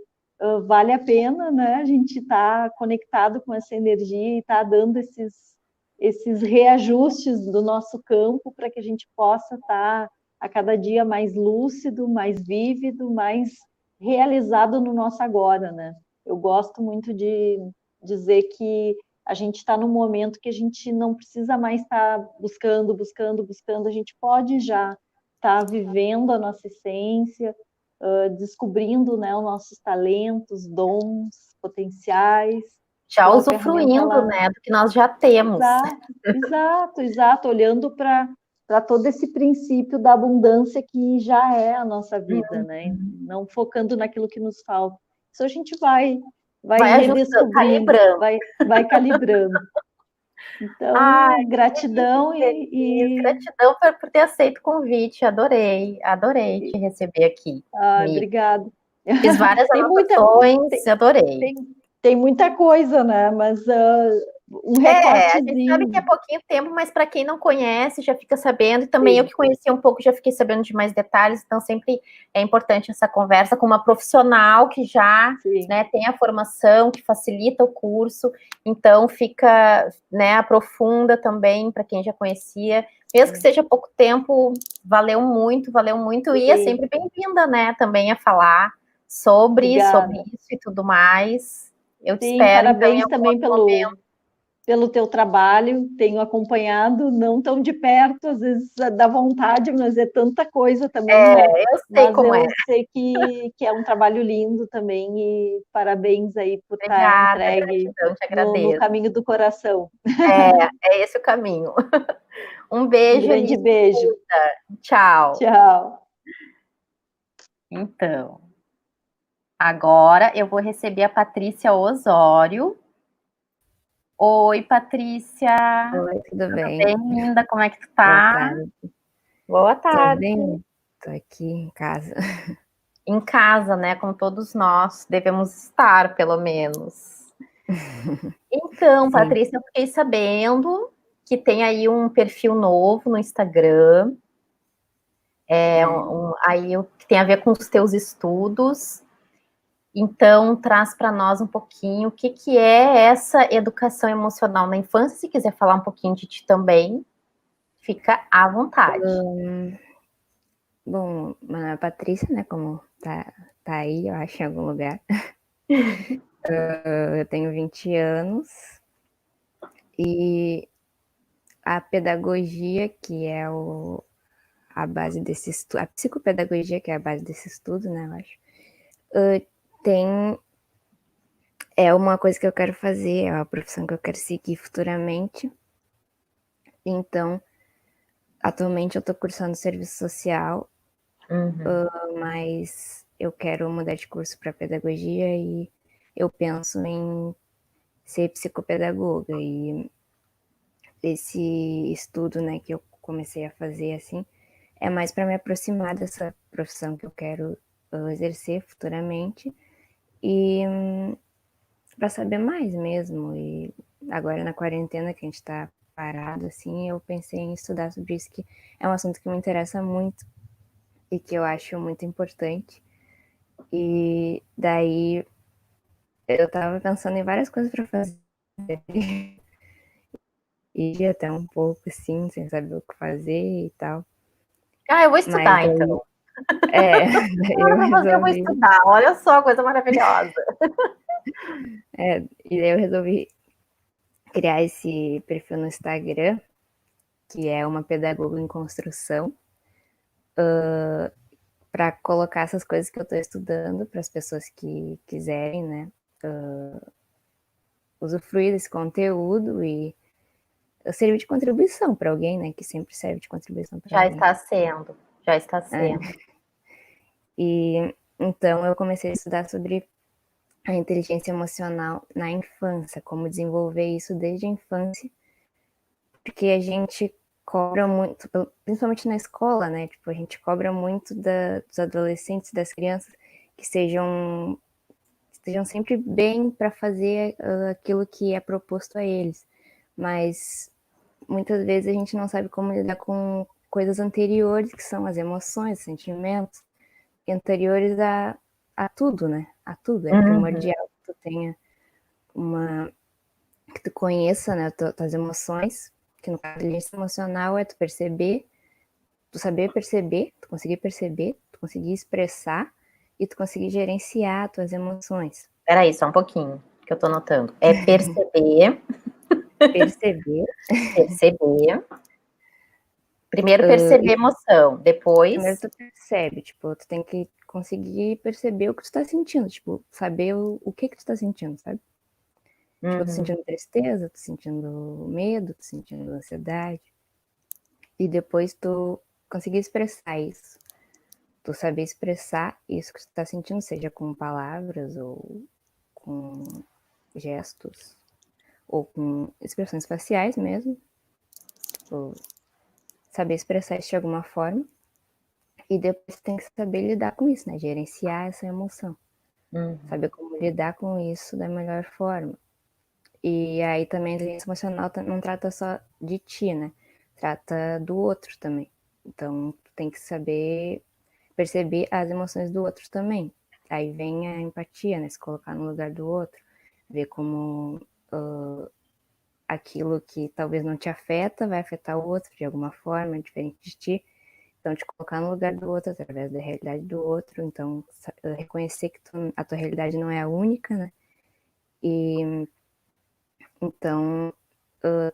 vale a pena, né? A gente está conectado com essa energia e está dando esses reajustes do nosso campo para que a gente possa estar a cada dia mais lúcido, mais vívido, mais realizado no nosso agora, né? Eu gosto muito de dizer que a gente está num momento que a gente não precisa mais estar buscando, a gente pode já estar vivendo a nossa essência, descobrindo, né, os nossos talentos, dons, potenciais. Já Então, a ferramenta, usufruindo, né, do que nós já temos. exato, olhando para todo esse princípio da abundância que já é a nossa vida, né? Não focando naquilo que nos falta. Isso a gente vai Vai ajustando, redescobrindo, calibrando. vai calibrando. Ai, Então, que feliz, gratidão que feliz. Gratidão por ter aceito o convite. Adorei te receber aqui. obrigado. Fiz várias Tem muita, anotações, adorei. tem, tem muita coisa, né? Mas um A gente sabe que é recortezinho. pouquinho tempo, mas para quem não conhece, já fica sabendo. E também eu Sim, que conheci um pouco, já fiquei sabendo de mais detalhes. Então, sempre é importante essa conversa com uma profissional que já, sim. né, tem a formação, que facilita o curso. Então, fica, né, aprofunda também para quem já conhecia. Mesmo que seja pouco tempo, valeu muito, valeu muito. E é Sim. sempre bem-vinda, né, também a falar sobre Obrigada. isso e tudo mais. Eu te Sim, espero, então, em parabéns algum também outro momento. pelo teu trabalho. Tenho acompanhado, não tão de perto, às vezes dá vontade, mas é tanta coisa também, né? Eu sei Mas como é. eu sei que é um trabalho lindo também e parabéns aí por estar Obrigada, entregue gratidão, te no agradeço. caminho do coração. É esse o caminho. Um Um beijo, grande Elis. beijo. Tchau. Tchau. Então, agora eu vou receber a Patrícia Osório. Oi, Patrícia. Oi, tudo Tudo bem? bem, linda? Como é que tu Boa tá? tarde. Boa Tô tarde. bem, tô aqui em casa. Em casa, né? Como todos nós devemos estar, pelo menos. Então, Sim. Patrícia, eu fiquei sabendo que tem aí um perfil novo no Instagram. Aí que tem a ver com os teus estudos. Então, traz para nós um pouquinho o que, que é essa educação emocional na infância. Se quiser falar um pouquinho de ti também, fica à vontade. Bom, meu nome é Patrícia, né? Como tá aí, eu acho, em algum lugar. Eu tenho 20 anos e a pedagogia, que é a base desse estudo, a psicopedagogia, que é a base desse estudo, né? Eu acho, tem é uma coisa que eu quero fazer, é uma profissão que eu quero seguir futuramente. Então, atualmente eu estou cursando serviço social, mas eu quero mudar de curso para pedagogia e eu penso em ser psicopedagoga. E esse estudo, né, que eu comecei a fazer assim, é mais para me aproximar dessa profissão que eu quero exercer futuramente e para saber mais mesmo. E agora na quarentena que a gente está parado assim, eu pensei em estudar sobre isso, que é um assunto que me interessa muito e que eu acho muito importante. E daí eu tava pensando em várias coisas para fazer. E até um pouco assim, sem saber o que fazer e tal. Eu vou Mas estudar, daí, então. daí eu Agora vai fazer, eu vou resolvi, estudar. Olha só, coisa maravilhosa. e daí eu resolvi criar esse perfil no Instagram, que é uma pedagoga em construção, para colocar essas coisas que eu estou estudando para as pessoas que quiserem, né, usufruir desse conteúdo e servir de contribuição para alguém, né, que sempre serve de contribuição para Já alguém. está sendo, já está sendo. E então eu comecei a estudar sobre a inteligência emocional na infância, como desenvolver isso desde a infância, porque a gente cobra muito, principalmente na escola, né? Tipo, a gente cobra muito dos adolescentes, das crianças, que estejam sempre bem para fazer aquilo que é proposto a eles. Mas muitas vezes a gente não sabe como lidar com coisas anteriores, que são as emoções, os sentimentos, anteriores a tudo, né? a tudo. É primordial que tu tenha que tu conheça, né, tuas emoções, que no caso de inteligência emocional é tu perceber, tu saber perceber, tu conseguir perceber, tu conseguir expressar e tu conseguir gerenciar tuas emoções. Peraí, só um pouquinho, que eu tô notando. É perceber. Perceber. Primeiro perceber emoção, depois... Primeiro tu percebe, tipo, tu tem que conseguir perceber o que tu tá sentindo, tipo, saber o que tu tá sentindo, sabe? Tipo, tô sentindo tristeza, tô sentindo medo, tô sentindo ansiedade. E depois tu conseguir expressar isso. Tu saber expressar isso que tu tá sentindo, seja com palavras ou com gestos ou com expressões faciais mesmo. Tipo, saber expressar isso de alguma forma. E depois tem que saber lidar com isso, né? Gerenciar essa emoção. Saber como lidar com isso da melhor forma. E aí também a inteligência emocional não trata só de ti, né? Trata do outro também. Então, tem que saber perceber as emoções do outro também. Aí vem a empatia, né? Se colocar no lugar do outro. Ver como aquilo que talvez não te afeta vai afetar o outro de alguma forma, diferente de ti. Então, te colocar no lugar do outro, através da realidade do outro. Então, reconhecer que a tua realidade não é a única, né? E então,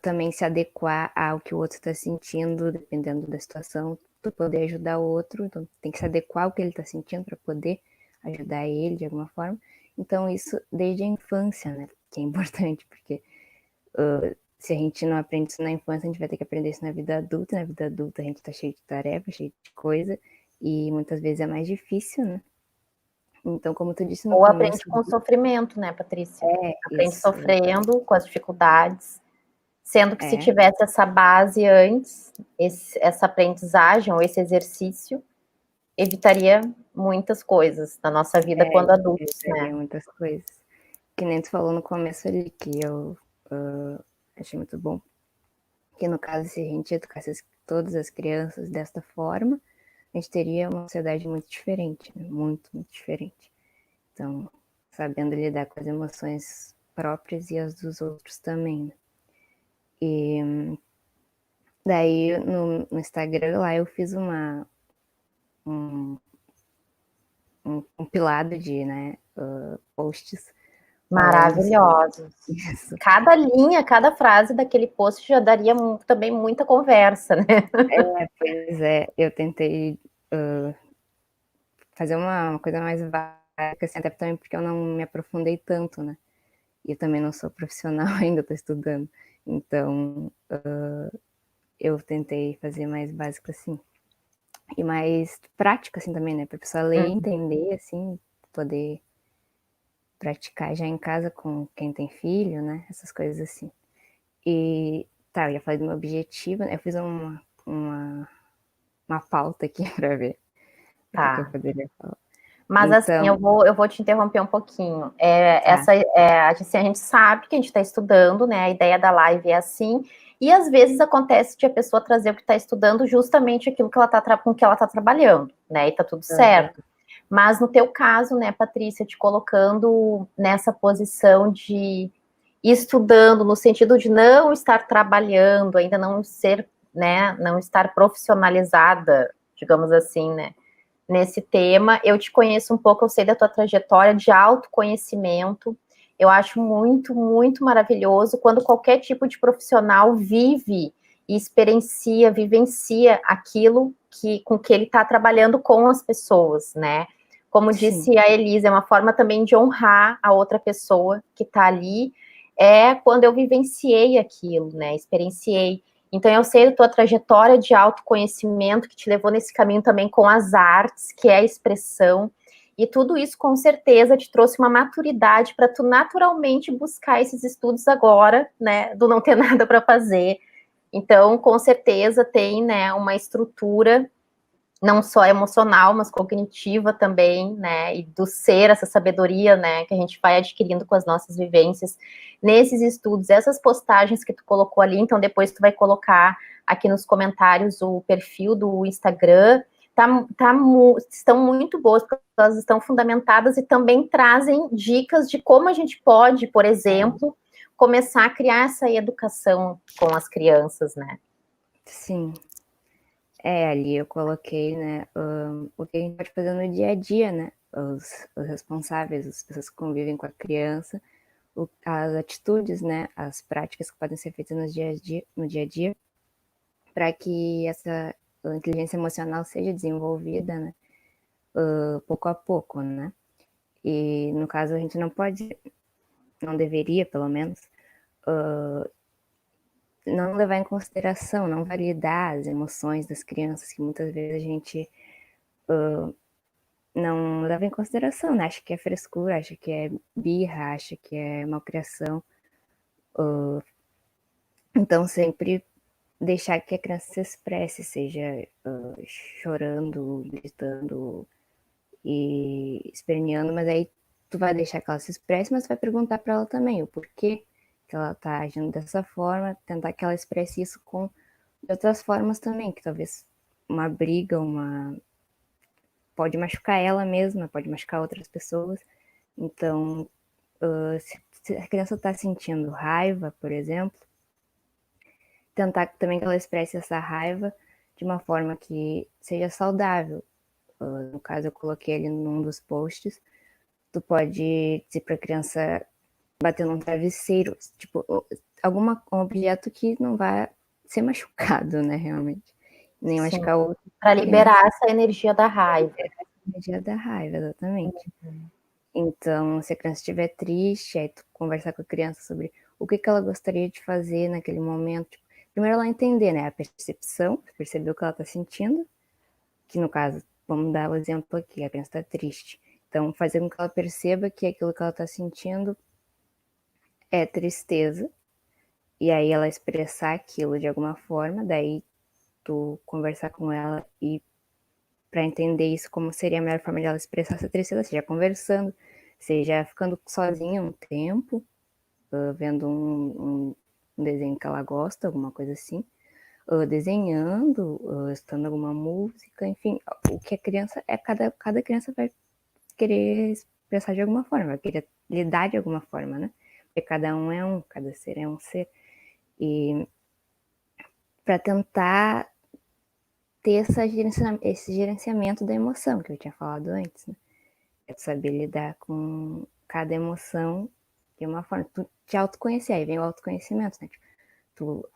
também se adequar ao que o outro está sentindo, dependendo da situação, para poder ajudar o outro. Então, tem que se adequar ao que ele está sentindo para poder ajudar ele de alguma forma. Então, isso desde a infância, né? Que é importante, porque se a gente não aprende isso na infância, a gente vai ter que aprender isso na vida adulta. Na vida adulta, a gente está cheio de tarefa, cheio de coisa, e muitas vezes é mais difícil, né? Então, como tu disse no Ou começo... aprende com o sofrimento, né, Patrícia? Aprende isso, sofrendo, com as dificuldades, sendo que se é. tivesse essa base antes, essa aprendizagem ou esse exercício, evitaria muitas coisas na nossa vida quando adultos, né? Muitas coisas. Que nem tu falou no começo ali, que eu achei muito bom. Que no caso, se a gente educasse todas as crianças desta forma, a gente teria uma sociedade muito diferente, né? Muito, muito diferente. Então, sabendo lidar com as emoções próprias e as dos outros também, né? E daí no Instagram lá eu fiz um compilado de, né, posts Maravilhosos. Isso. Cada linha, cada frase daquele post já daria também muita conversa, né? Pois é, eu tentei fazer uma coisa mais básica, assim, até também porque eu não me aprofundei tanto, né? E eu também não sou profissional ainda, estou estudando. Então, eu tentei fazer mais básico, assim. E mais prático, assim, também, né? Pra pessoa ler e entender, assim, poder praticar já em casa com quem tem filho, né? Essas coisas assim. E, tá, eu já falei do meu objetivo, né? Eu fiz uma pauta aqui pra ver o que eu poderia falar. Mas então, assim, eu vou te interromper um pouquinho. Assim, a gente sabe que a gente está estudando, né? A ideia da live é assim, e às vezes acontece de a pessoa trazer o que está estudando justamente aquilo que ela tá com que ela está trabalhando, né? E tá tudo certo. Mas no teu caso, né, Patrícia, te colocando nessa posição de ir estudando, no sentido de não estar trabalhando, ainda não ser, né, não estar profissionalizada, digamos assim, né? Nesse tema, eu te conheço um pouco, eu sei da tua trajetória de autoconhecimento, eu acho muito, muito maravilhoso quando qualquer tipo de profissional vive e experiencia, vivencia aquilo com que ele está trabalhando com as pessoas, né? Como disse a Elisa, é uma forma também de honrar a outra pessoa que está ali, é quando eu vivenciei aquilo, né? Experienciei. Então, eu sei da tua trajetória de autoconhecimento que te levou nesse caminho também com as artes, que é a expressão, e tudo isso, com certeza, te trouxe uma maturidade para tu naturalmente buscar esses estudos agora, né, do não ter nada para fazer. Então, com certeza, tem, né, uma estrutura não só emocional, mas cognitiva também, né, e do ser, essa sabedoria, né, que a gente vai adquirindo com as nossas vivências nesses estudos, essas postagens que tu colocou ali, então depois tu vai colocar aqui nos comentários o perfil do Instagram, estão muito boas, porque elas estão fundamentadas e também trazem dicas de como a gente pode, por exemplo, começar a criar essa educação com as crianças, né? Sim. Ali eu coloquei, né, o que a gente pode fazer no dia a dia, né? Os responsáveis, as pessoas que convivem com a criança, as atitudes, né, as práticas que podem ser feitas no dia a dia, para que essa inteligência emocional seja desenvolvida, né, pouco a pouco, né? E no caso a gente não deveria, pelo menos, não levar em consideração, não validar as emoções das crianças, que muitas vezes a gente não leva em consideração, né? Acha que é frescura, acha que é birra, acha que é malcriação. Então, sempre deixar que a criança se expresse, seja chorando, gritando e esperneando, mas aí tu vai deixar que ela se expresse, mas vai perguntar para ela também o porquê que ela tá agindo dessa forma, tentar que ela expresse isso de outras formas também, que talvez uma briga, pode machucar ela mesma, pode machucar outras pessoas. Então, se a criança está sentindo raiva, por exemplo, tentar também que ela expresse essa raiva de uma forma que seja saudável. No caso, eu coloquei ali num dos posts, tu pode dizer para a criança bater num travesseiro, tipo, um objeto que não vai ser machucado, né, realmente. Nem machucar o outro. Para liberar essa energia da raiva. Energia da raiva, exatamente. Então, se a criança estiver triste, aí tu conversar com a criança sobre o que ela gostaria de fazer naquele momento. Tipo, primeiro ela entender, né, a percepção, perceber o que ela está sentindo, que no caso, vamos dar o exemplo aqui, a criança está triste. Então, fazer com que ela perceba que aquilo que ela está sentindo é tristeza, e aí ela expressar aquilo de alguma forma, daí tu conversar com ela e para entender isso, como seria a melhor forma de ela expressar essa tristeza, seja conversando, seja ficando sozinha um tempo, vendo um desenho que ela gosta, alguma coisa assim, desenhando, escutando alguma música, enfim, o que a criança cada criança vai querer expressar de alguma forma, vai querer lidar de alguma forma, né? Porque cada ser é um ser. E para tentar ter esse gerenciamento da emoção que eu tinha falado antes, né? É saber lidar com cada emoção de uma forma. Tu te autoconhecer, aí vem o autoconhecimento, né? Tipo,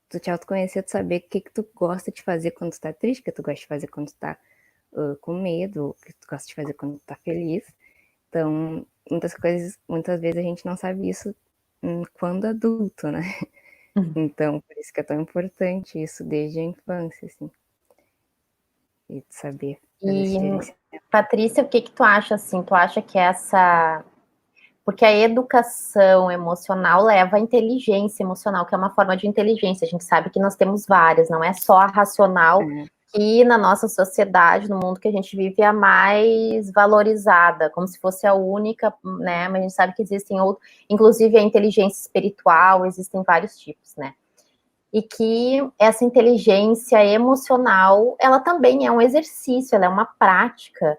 tu te autoconhecer, tu saber o que tu gosta de fazer quando tu tá triste, o que tu gosta de fazer quando tu tá com medo, o que tu gosta de fazer quando tu tá feliz. Então, muitas vezes a gente não sabe isso quando adulto, né? Então, por isso que é tão importante isso desde a infância, assim. E saber fazer esse gerenciamento. Patrícia, o que tu acha, assim? Tu acha que porque a educação emocional leva à inteligência emocional, que é uma forma de inteligência. A gente sabe que nós temos várias, não é só a racional, que na nossa sociedade, no mundo que a gente vive, é a mais valorizada, como se fosse a única, né? Mas a gente sabe que existem outros, inclusive a inteligência espiritual, existem vários tipos, né? E que essa inteligência emocional, ela também é um exercício, ela é uma prática.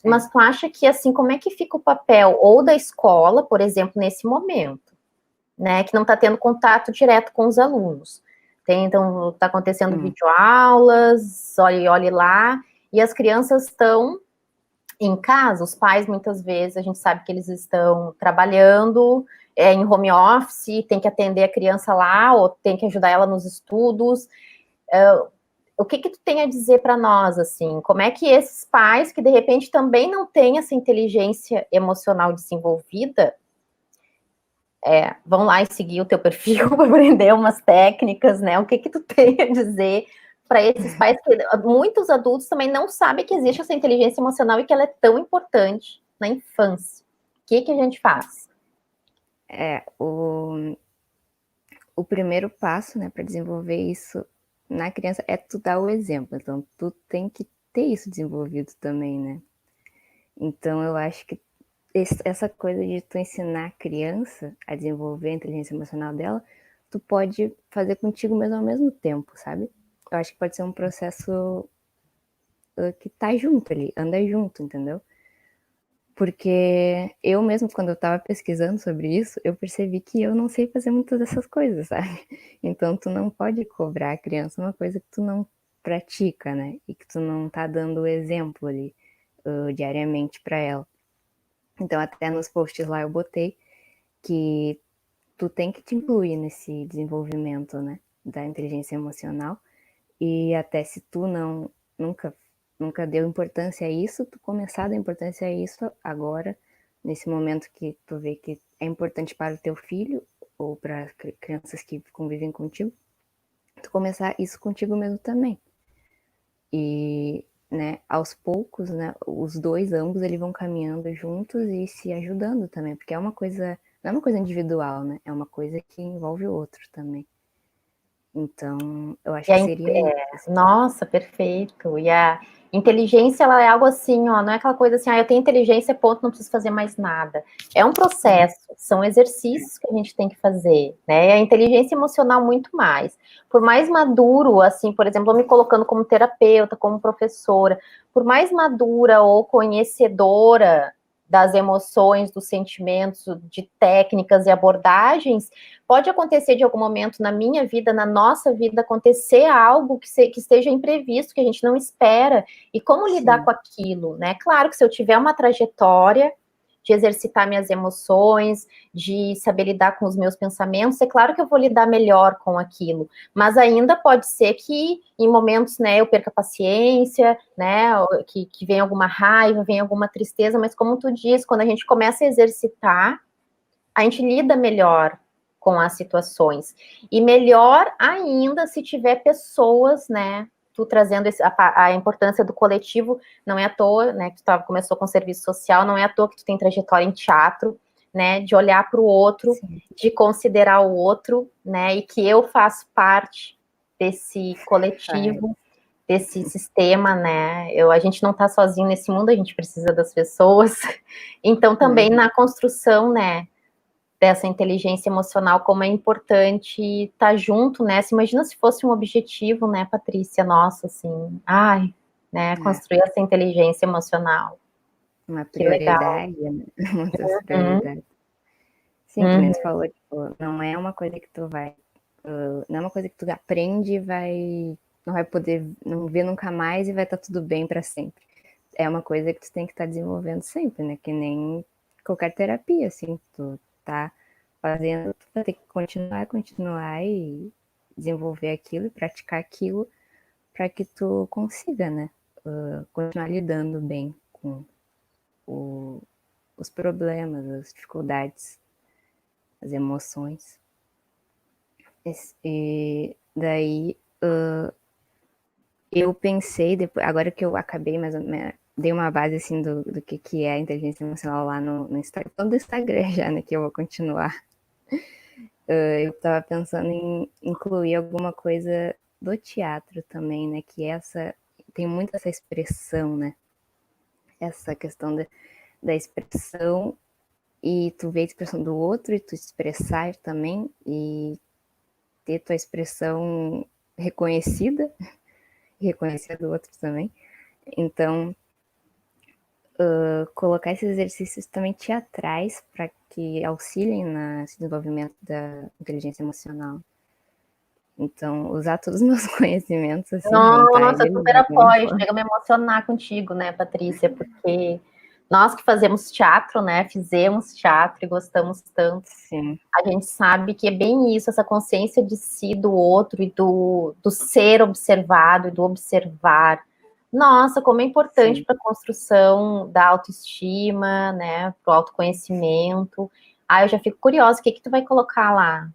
Mas tu acha que, assim, como é que fica o papel ou da escola, por exemplo, nesse momento, né, que não está tendo contato direto com os alunos? Então, está acontecendo videoaulas, olhe lá, e as crianças estão em casa, os pais, muitas vezes, a gente sabe que eles estão trabalhando em home office, tem que atender a criança lá, ou tem que ajudar ela nos estudos. O que tu tem a dizer para nós, assim? Como é que esses pais, que de repente também não têm essa inteligência emocional desenvolvida, vão lá e seguir o teu perfil para aprender umas técnicas, né? O que tu tem a dizer para esses pais que muitos adultos também não sabem que existe essa inteligência emocional e que ela é tão importante na infância? O que a gente faz? O primeiro passo, né, para desenvolver isso na criança é tu dar o exemplo. Então, tu tem que ter isso desenvolvido também, né? Então, eu acho que essa coisa de tu ensinar a criança a desenvolver a inteligência emocional dela, tu pode fazer contigo mesmo ao mesmo tempo, sabe? Eu acho que pode ser um processo que tá junto ali, anda junto, entendeu? Porque eu mesmo, quando eu estava pesquisando sobre isso, eu percebi que eu não sei fazer muitas dessas coisas, sabe? Então, tu não pode cobrar a criança uma coisa que tu não pratica, né? E que tu não tá dando o exemplo ali diariamente para ela. Então, até nos posts lá eu botei que tu tem que te incluir nesse desenvolvimento, né? Da inteligência emocional. E até se tu nunca deu importância a isso, tu começar a dar importância a isso agora, nesse momento que tu vê que é importante para o teu filho ou para crianças que convivem contigo, tu começar isso contigo mesmo também. E, né, aos poucos, né, os dois, ambos, eles vão caminhando juntos e se ajudando também, porque não é uma coisa individual, né, é uma coisa que envolve o outro também. Então, eu acho que seria isso. Assim. Nossa, perfeito. E a inteligência, ela é algo assim, ó, não é aquela coisa assim, eu tenho inteligência, ponto, não preciso fazer mais nada. É um processo, são exercícios que a gente tem que fazer, né? E a inteligência emocional muito mais. Por mais maduro, assim, por exemplo, eu me colocando como terapeuta, como professora, por mais madura ou conhecedora das emoções, dos sentimentos, de técnicas e abordagens, pode acontecer de algum momento na minha vida, na nossa vida, acontecer algo que esteja imprevisto, que a gente não espera, e como lidar com aquilo, né? Claro que se eu tiver uma trajetória de exercitar minhas emoções, de saber lidar com os meus pensamentos, é claro que eu vou lidar melhor com aquilo, mas ainda pode ser que em momentos, né, eu perca a paciência, né, que venha alguma raiva, venha alguma tristeza, mas como tu diz, quando a gente começa a exercitar, a gente lida melhor com as situações. E melhor ainda se tiver pessoas, né? Tu trazendo a importância do coletivo, não é à toa, né? Que tu começou com serviço social, não é à toa que tu tem trajetória em teatro, né? De olhar para o outro, sim, de considerar o outro, né? E que eu faço parte desse coletivo, desse sistema, né? A gente não está sozinho nesse mundo, a gente precisa das pessoas. Então, também na construção, né? Dessa inteligência emocional, como é importante estar junto, né? Se imagina se fosse um objetivo, né, Patrícia, nossa, assim, né, construir essa inteligência emocional. Uma prioridade, né? Muitas prioridades. Sim, que nem tu falou, tipo, não é uma coisa que tu vai, não é uma coisa que tu aprende e não vai poder, não ver nunca mais e vai estar tudo bem para sempre. É uma coisa que tu tem que estar desenvolvendo sempre, né? Que nem qualquer terapia, assim, tu tá fazendo, tu vai ter que continuar e desenvolver aquilo, praticar aquilo, para que tu consiga, né? Continuar lidando bem com os problemas, as dificuldades, as emoções. E daí eu pensei, depois, agora que eu acabei mais ou menos, dei uma base assim do que é a inteligência emocional lá no Instagram, do Instagram já, né, que eu vou continuar. Eu estava pensando em incluir alguma coisa do teatro também, né, que tem muito essa expressão, né, essa questão da expressão, e tu vê a expressão do outro e tu expressar também, e ter tua expressão reconhecida, e reconhecer a do outro também. Então, colocar esses exercícios também teatrais para que auxiliem no desenvolvimento da inteligência emocional. Então, usar todos os meus conhecimentos, assim, Nossa, super apoio, chega a me emocionar contigo, né, Patrícia, porque nós que fazemos teatro, né, fizemos teatro e gostamos tanto, sim, a gente sabe que é bem isso, essa consciência de si, do outro e do ser observado e do observar. Nossa, como é importante para a construção da autoestima, né, para o autoconhecimento. Eu já fico curiosa, o que tu vai colocar lá?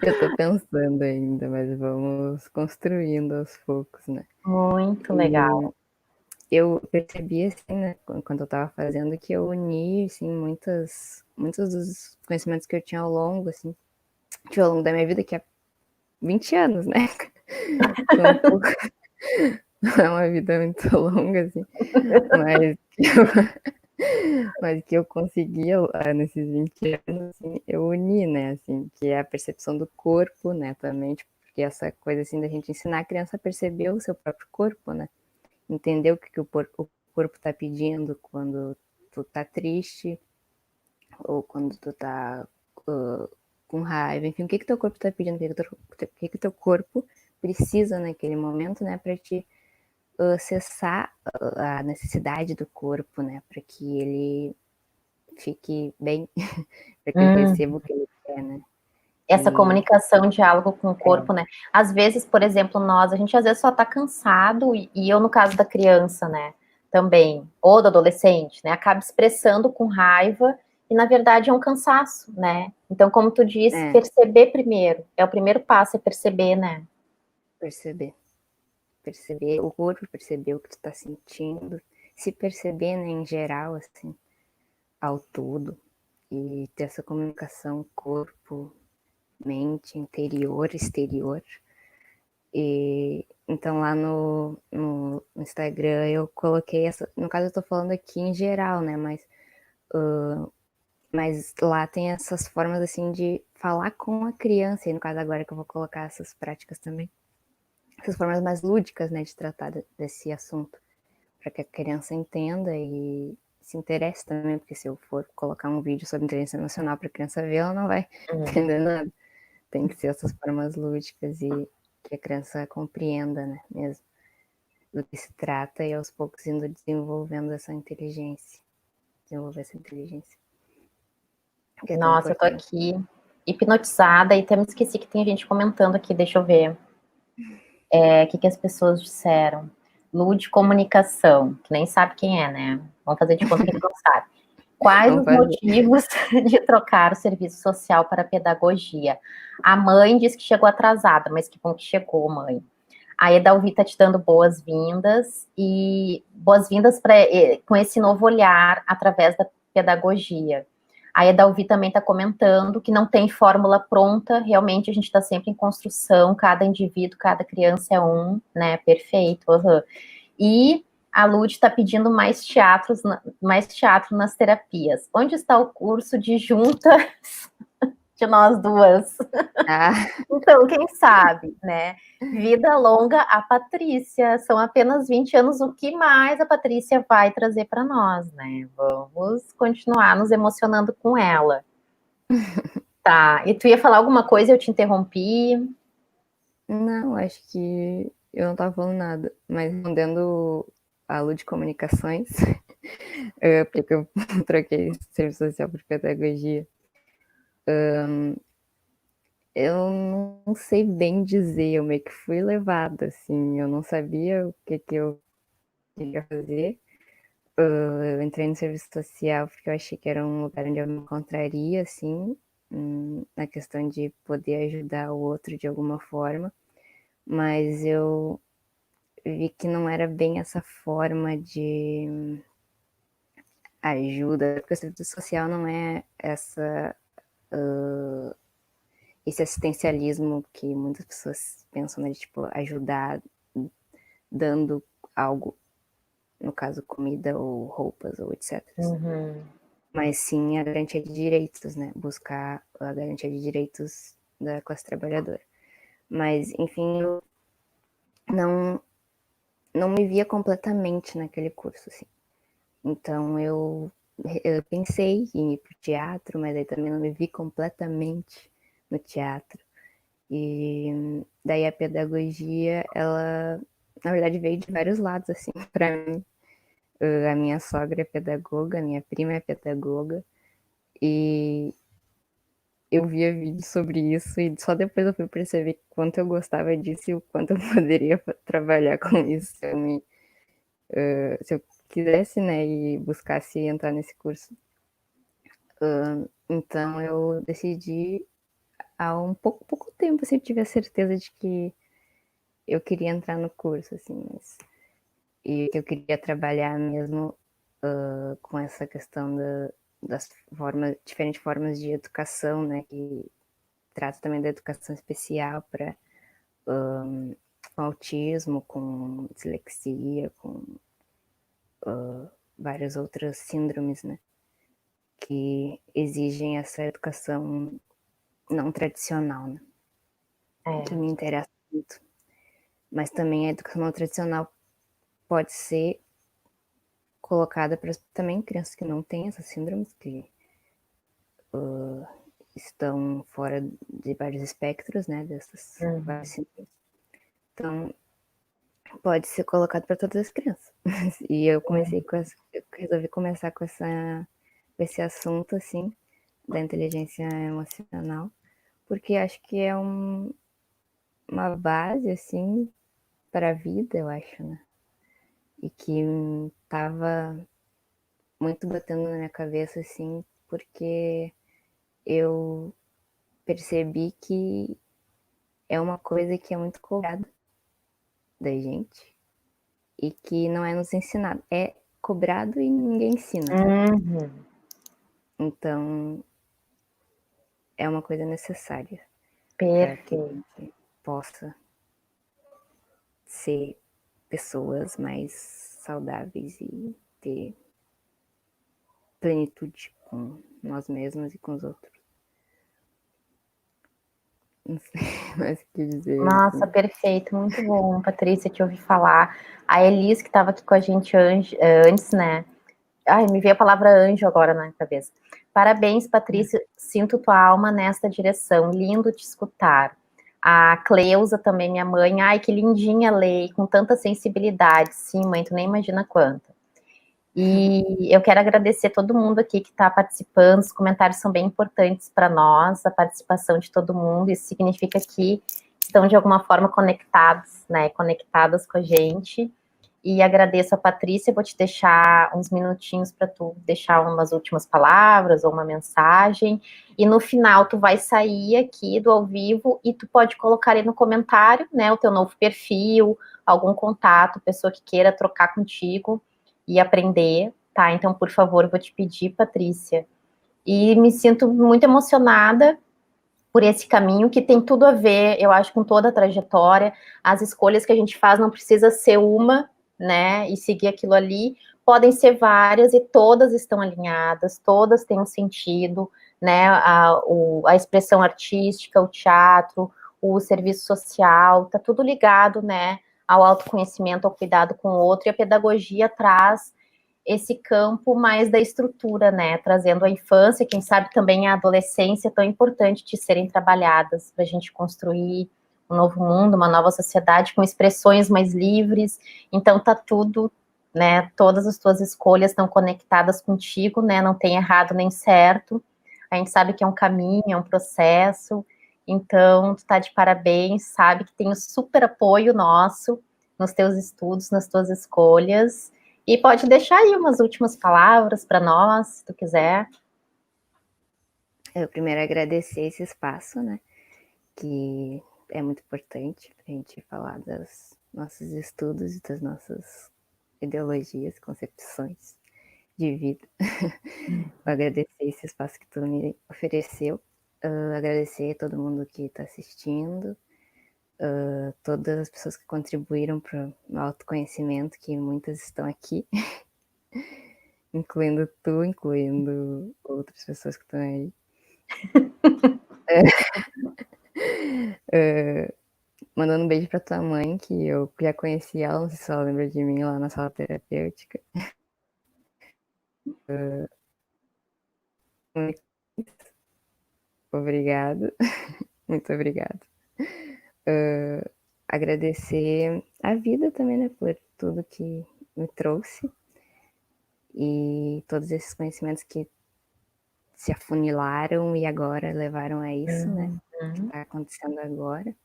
Eu tô pensando ainda, mas vamos construindo aos poucos, né? Muito legal. Eu percebi, assim, né, quando eu tava fazendo, que eu uni, assim, muitos dos conhecimentos que eu tinha ao longo, assim, ao longo da minha vida, que é 20 anos, né? Não é uma vida muito longa, assim, mas que eu conseguia, nesses 20 anos, assim, eu uni, né, assim, que é a percepção do corpo, né, também, tipo, porque essa coisa assim da gente ensinar a criança a perceber o seu próprio corpo, né? Entender o que o corpo tá pedindo quando tu tá triste, ou quando tu tá com raiva, enfim, o que teu corpo tá pedindo, o que teu corpo precisa naquele momento, né, para te cessar a necessidade do corpo, né, para que ele fique bem, para que ele receba o que ele quer, né. Essa comunicação, diálogo com o corpo, né? Às vezes, por exemplo, a gente às vezes só tá cansado, e eu, no caso da criança, né, também, ou do adolescente, né, acaba expressando com raiva, e na verdade é um cansaço, né? Então, como tu disse, perceber primeiro, é o primeiro passo, é perceber, né? Perceber o corpo, perceber o que tu tá sentindo, se perceber, né, em geral, assim, ao todo, e ter essa comunicação corpo, mente, interior, exterior. E então lá no Instagram eu coloquei essa, no caso eu tô falando aqui em geral, né, mas lá tem essas formas assim de falar com a criança, e no caso agora que eu vou colocar essas práticas também, essas formas mais lúdicas, né, de tratar desse assunto, para que a criança entenda e se interesse também, porque se eu for colocar um vídeo sobre inteligência emocional para a criança ver, ela não vai entender nada. Tem que ser essas formas lúdicas e que a criança compreenda, né, mesmo, do que se trata, e aos poucos indo desenvolvendo essa inteligência. Desenvolver essa inteligência. Nossa, eu tô aqui hipnotizada, e até me esqueci que tem gente comentando aqui, deixa eu ver. O que as pessoas disseram? Lude Comunicação, que nem sabe quem é, né? Vamos fazer de conta que ele não sabe. Quais os motivos de trocar o serviço social para a pedagogia? A mãe diz que chegou atrasada, mas que bom que chegou, mãe. A Edalvi está te dando boas-vindas, e boas-vindas com esse novo olhar através da pedagogia. A Edalvi também está comentando que não tem fórmula pronta, realmente a gente está sempre em construção, cada indivíduo, cada criança é um, né? Perfeito. Uhum. E a Lud está pedindo mais teatro nas terapias. Onde está o curso de juntas de nós duas? Então, quem sabe, né? Vida longa a Patrícia. São apenas 20 anos. O que mais a Patrícia vai trazer para nós, né? Vamos continuar nos emocionando com ela. Tá. E tu ia falar alguma coisa e eu te interrompi? Não, acho que eu não estava falando nada, mas respondendo a aula de comunicações, porque eu troquei serviço social por pedagogia. Eu não sei bem dizer, eu meio que fui levada, assim, eu não sabia o que eu queria fazer. Eu entrei no serviço social porque eu achei que era um lugar onde eu me encontraria, assim, na questão de poder ajudar o outro de alguma forma, mas eu vi que não era bem essa forma de ajuda, porque o serviço social não é esse assistencialismo que muitas pessoas pensam, né, de tipo, ajudar dando algo, no caso comida ou roupas ou etc. Uhum. Mas sim a garantia de direitos, né, buscar a garantia de direitos da classe trabalhadora. Mas, enfim, eu não me via completamente naquele curso, assim. Então eu pensei em ir para o teatro, mas aí também não me vi completamente no teatro. E daí a pedagogia, ela, na verdade, veio de vários lados, assim, para mim. A minha sogra é pedagoga, a minha prima é pedagoga, e eu via vídeos sobre isso, e só depois eu fui perceber quanto eu gostava disso e o quanto eu poderia trabalhar com isso se eu quisesse, né, e buscasse entrar nesse curso. Então eu decidi há um pouco tempo, assim, eu tive a certeza de que eu queria entrar no curso, assim, e que eu queria trabalhar mesmo com essa questão das diferentes formas de educação, né, que trata também da educação especial para com autismo, com dislexia, com várias outras síndromes, né, que exigem essa educação não tradicional, né. que me interessa muito. Mas também a educação não tradicional pode ser colocada para também crianças que não têm essas síndromes, que estão fora de vários espectros, né, dessas várias síndromes. Então, pode ser colocado para todas as crianças. E eu comecei eu resolvi começar com esse assunto, assim, da inteligência emocional, porque acho que é uma base, assim, para a vida, eu acho, né? E que tava muito batendo na minha cabeça, assim, porque eu percebi que é uma coisa que é muito cobrada da gente e que não é nos ensinado. É cobrado e ninguém ensina. Então, é uma coisa necessária para que a gente possa ser pessoas mais saudáveis e ter plenitude com nós mesmos e com os outros. Não sei mais o que dizer. Nossa, assim. perfeito, muito bom, Patrícia, te ouvir falar. A Elis, que estava aqui com a gente antes, né? Ai, me veio a palavra anjo agora na cabeça. Parabéns, Patrícia, sinto tua alma nesta direção, lindo te escutar. A Cleusa também, minha mãe, ai, que lindinha Lei, com tanta sensibilidade. Sim, mãe, tu nem imagina quanta. E eu quero agradecer todo mundo aqui que está participando, os comentários são bem importantes para nós, a participação de todo mundo, isso significa que estão de alguma forma conectados, né, conectadas com a gente, e agradeço a Patrícia, vou te deixar uns minutinhos para tu deixar umas últimas palavras ou uma mensagem, e no final tu vai sair aqui do ao vivo e tu pode colocar aí no comentário, né, o teu novo perfil, algum contato, pessoa que queira trocar contigo, e aprender, tá? Então, por favor, eu vou te pedir, Patrícia. E me sinto muito emocionada por esse caminho que tem tudo a ver, eu acho, com toda a trajetória. As escolhas que a gente faz não precisa ser uma, né? E seguir aquilo ali. Podem ser várias e todas estão alinhadas, todas têm um sentido, né? A expressão artística, o teatro, o serviço social, tá tudo ligado, né? Ao autoconhecimento, ao cuidado com o outro, e a pedagogia traz esse campo mais da estrutura, né? Trazendo a infância, quem sabe também a adolescência, tão importante de serem trabalhadas para a gente construir um novo mundo, uma nova sociedade com expressões mais livres. Então tá tudo, né? Todas as tuas escolhas estão conectadas contigo, né? Não tem errado nem certo. A gente sabe que é um caminho, é um processo. Então, tu tá de parabéns, sabe que tem o super apoio nosso nos teus estudos, nas tuas escolhas. E pode deixar aí umas últimas palavras para nós, se tu quiser. Eu primeiro agradecer esse espaço, né? Que é muito importante para a gente falar dos nossos estudos e das nossas ideologias, concepções de vida. Vou agradecer esse espaço que tu me ofereceu. Agradecer a todo mundo que está assistindo, todas as pessoas que contribuíram para o autoconhecimento, que muitas estão aqui, incluindo tu, incluindo outras pessoas que estão aí. Mandando um beijo pra tua mãe, que eu já conheci ela, não sei se ela lembra de mim lá na sala terapêutica. Obrigado, muito obrigado. Agradecer a vida também, né, por tudo que me trouxe e todos esses conhecimentos que se afunilaram e agora levaram a isso, né, que tá acontecendo agora.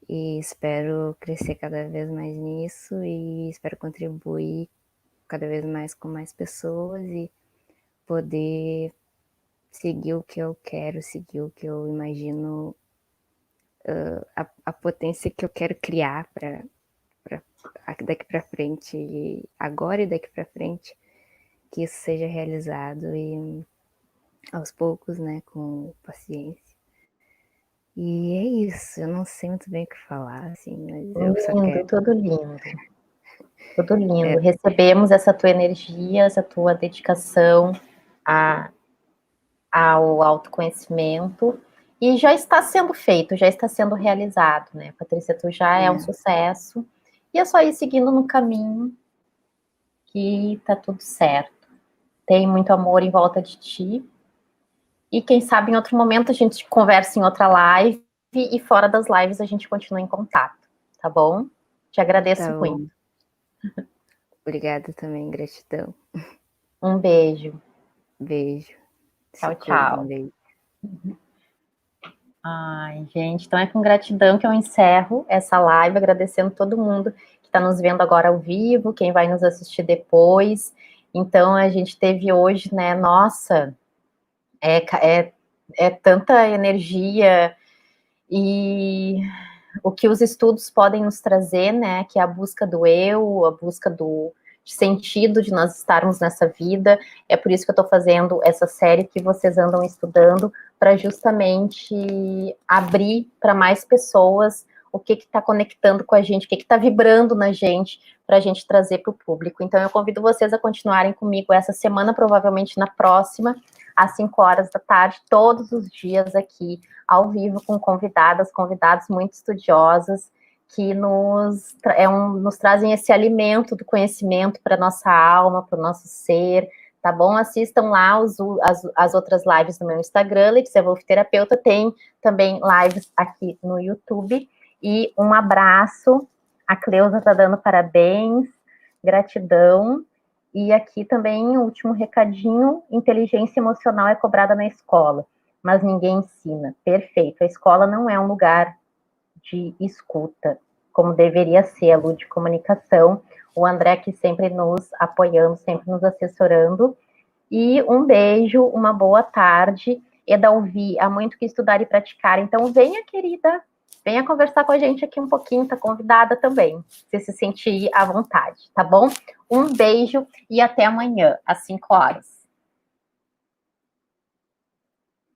E espero crescer cada vez mais nisso e espero contribuir cada vez mais com mais pessoas e poder seguir o que eu quero, seguir o que eu imagino, a potência que eu quero criar para daqui para frente, agora e daqui para frente, que isso seja realizado e aos poucos, né, com paciência. E é isso, eu não sei muito bem o que falar, assim, mas eu só quero. Tudo lindo. Tudo lindo. Recebemos essa tua energia, essa tua dedicação ao autoconhecimento E já está sendo feito, já está sendo realizado, né? Patrícia, tu já é um sucesso. E é só ir seguindo no caminho que tá tudo certo. Tem muito amor em volta de ti. E quem sabe em outro momento a gente conversa em outra live e fora das lives a gente continua em contato, tá bom? Te agradeço muito. Obrigada também, gratidão. Um beijo. Beijo. Tchau, tchau. Um beijo. Ai, gente, então é com gratidão que eu encerro essa live, agradecendo todo mundo que está nos vendo agora ao vivo, quem vai nos assistir depois. Então, a gente teve hoje, né, nossa, é tanta energia e o que os estudos podem nos trazer, né, que é a busca do eu, a busca do sentido de nós estarmos nessa vida. É por isso que eu estou fazendo essa série que vocês andam estudando, para justamente abrir para mais pessoas o que está conectando com a gente, o que está vibrando na gente, para a gente trazer para o público. Então, eu convido vocês a continuarem comigo essa semana, provavelmente na próxima, às 5 horas da tarde, todos os dias aqui, ao vivo, com convidados muito estudiosas, que nos trazem esse alimento do conhecimento para nossa alma, para o nosso ser, tá bom? Assistam lá as outras lives no meu Instagram, Letícia Wolff Terapeuta, tem também lives aqui no YouTube, e um abraço, a Cleusa está dando parabéns, gratidão, e aqui também, o último recadinho, inteligência emocional é cobrada na escola, mas ninguém ensina. Perfeito, a escola não é um lugar de escuta, como deveria ser a Lu de comunicação, o André aqui sempre nos apoiando, sempre nos assessorando, e um beijo, uma boa tarde, Edalvi, há muito que estudar e praticar, então venha, querida, venha conversar com a gente aqui um pouquinho, tá convidada também, se sentir à vontade, tá bom? Um beijo e até amanhã, às 5 horas.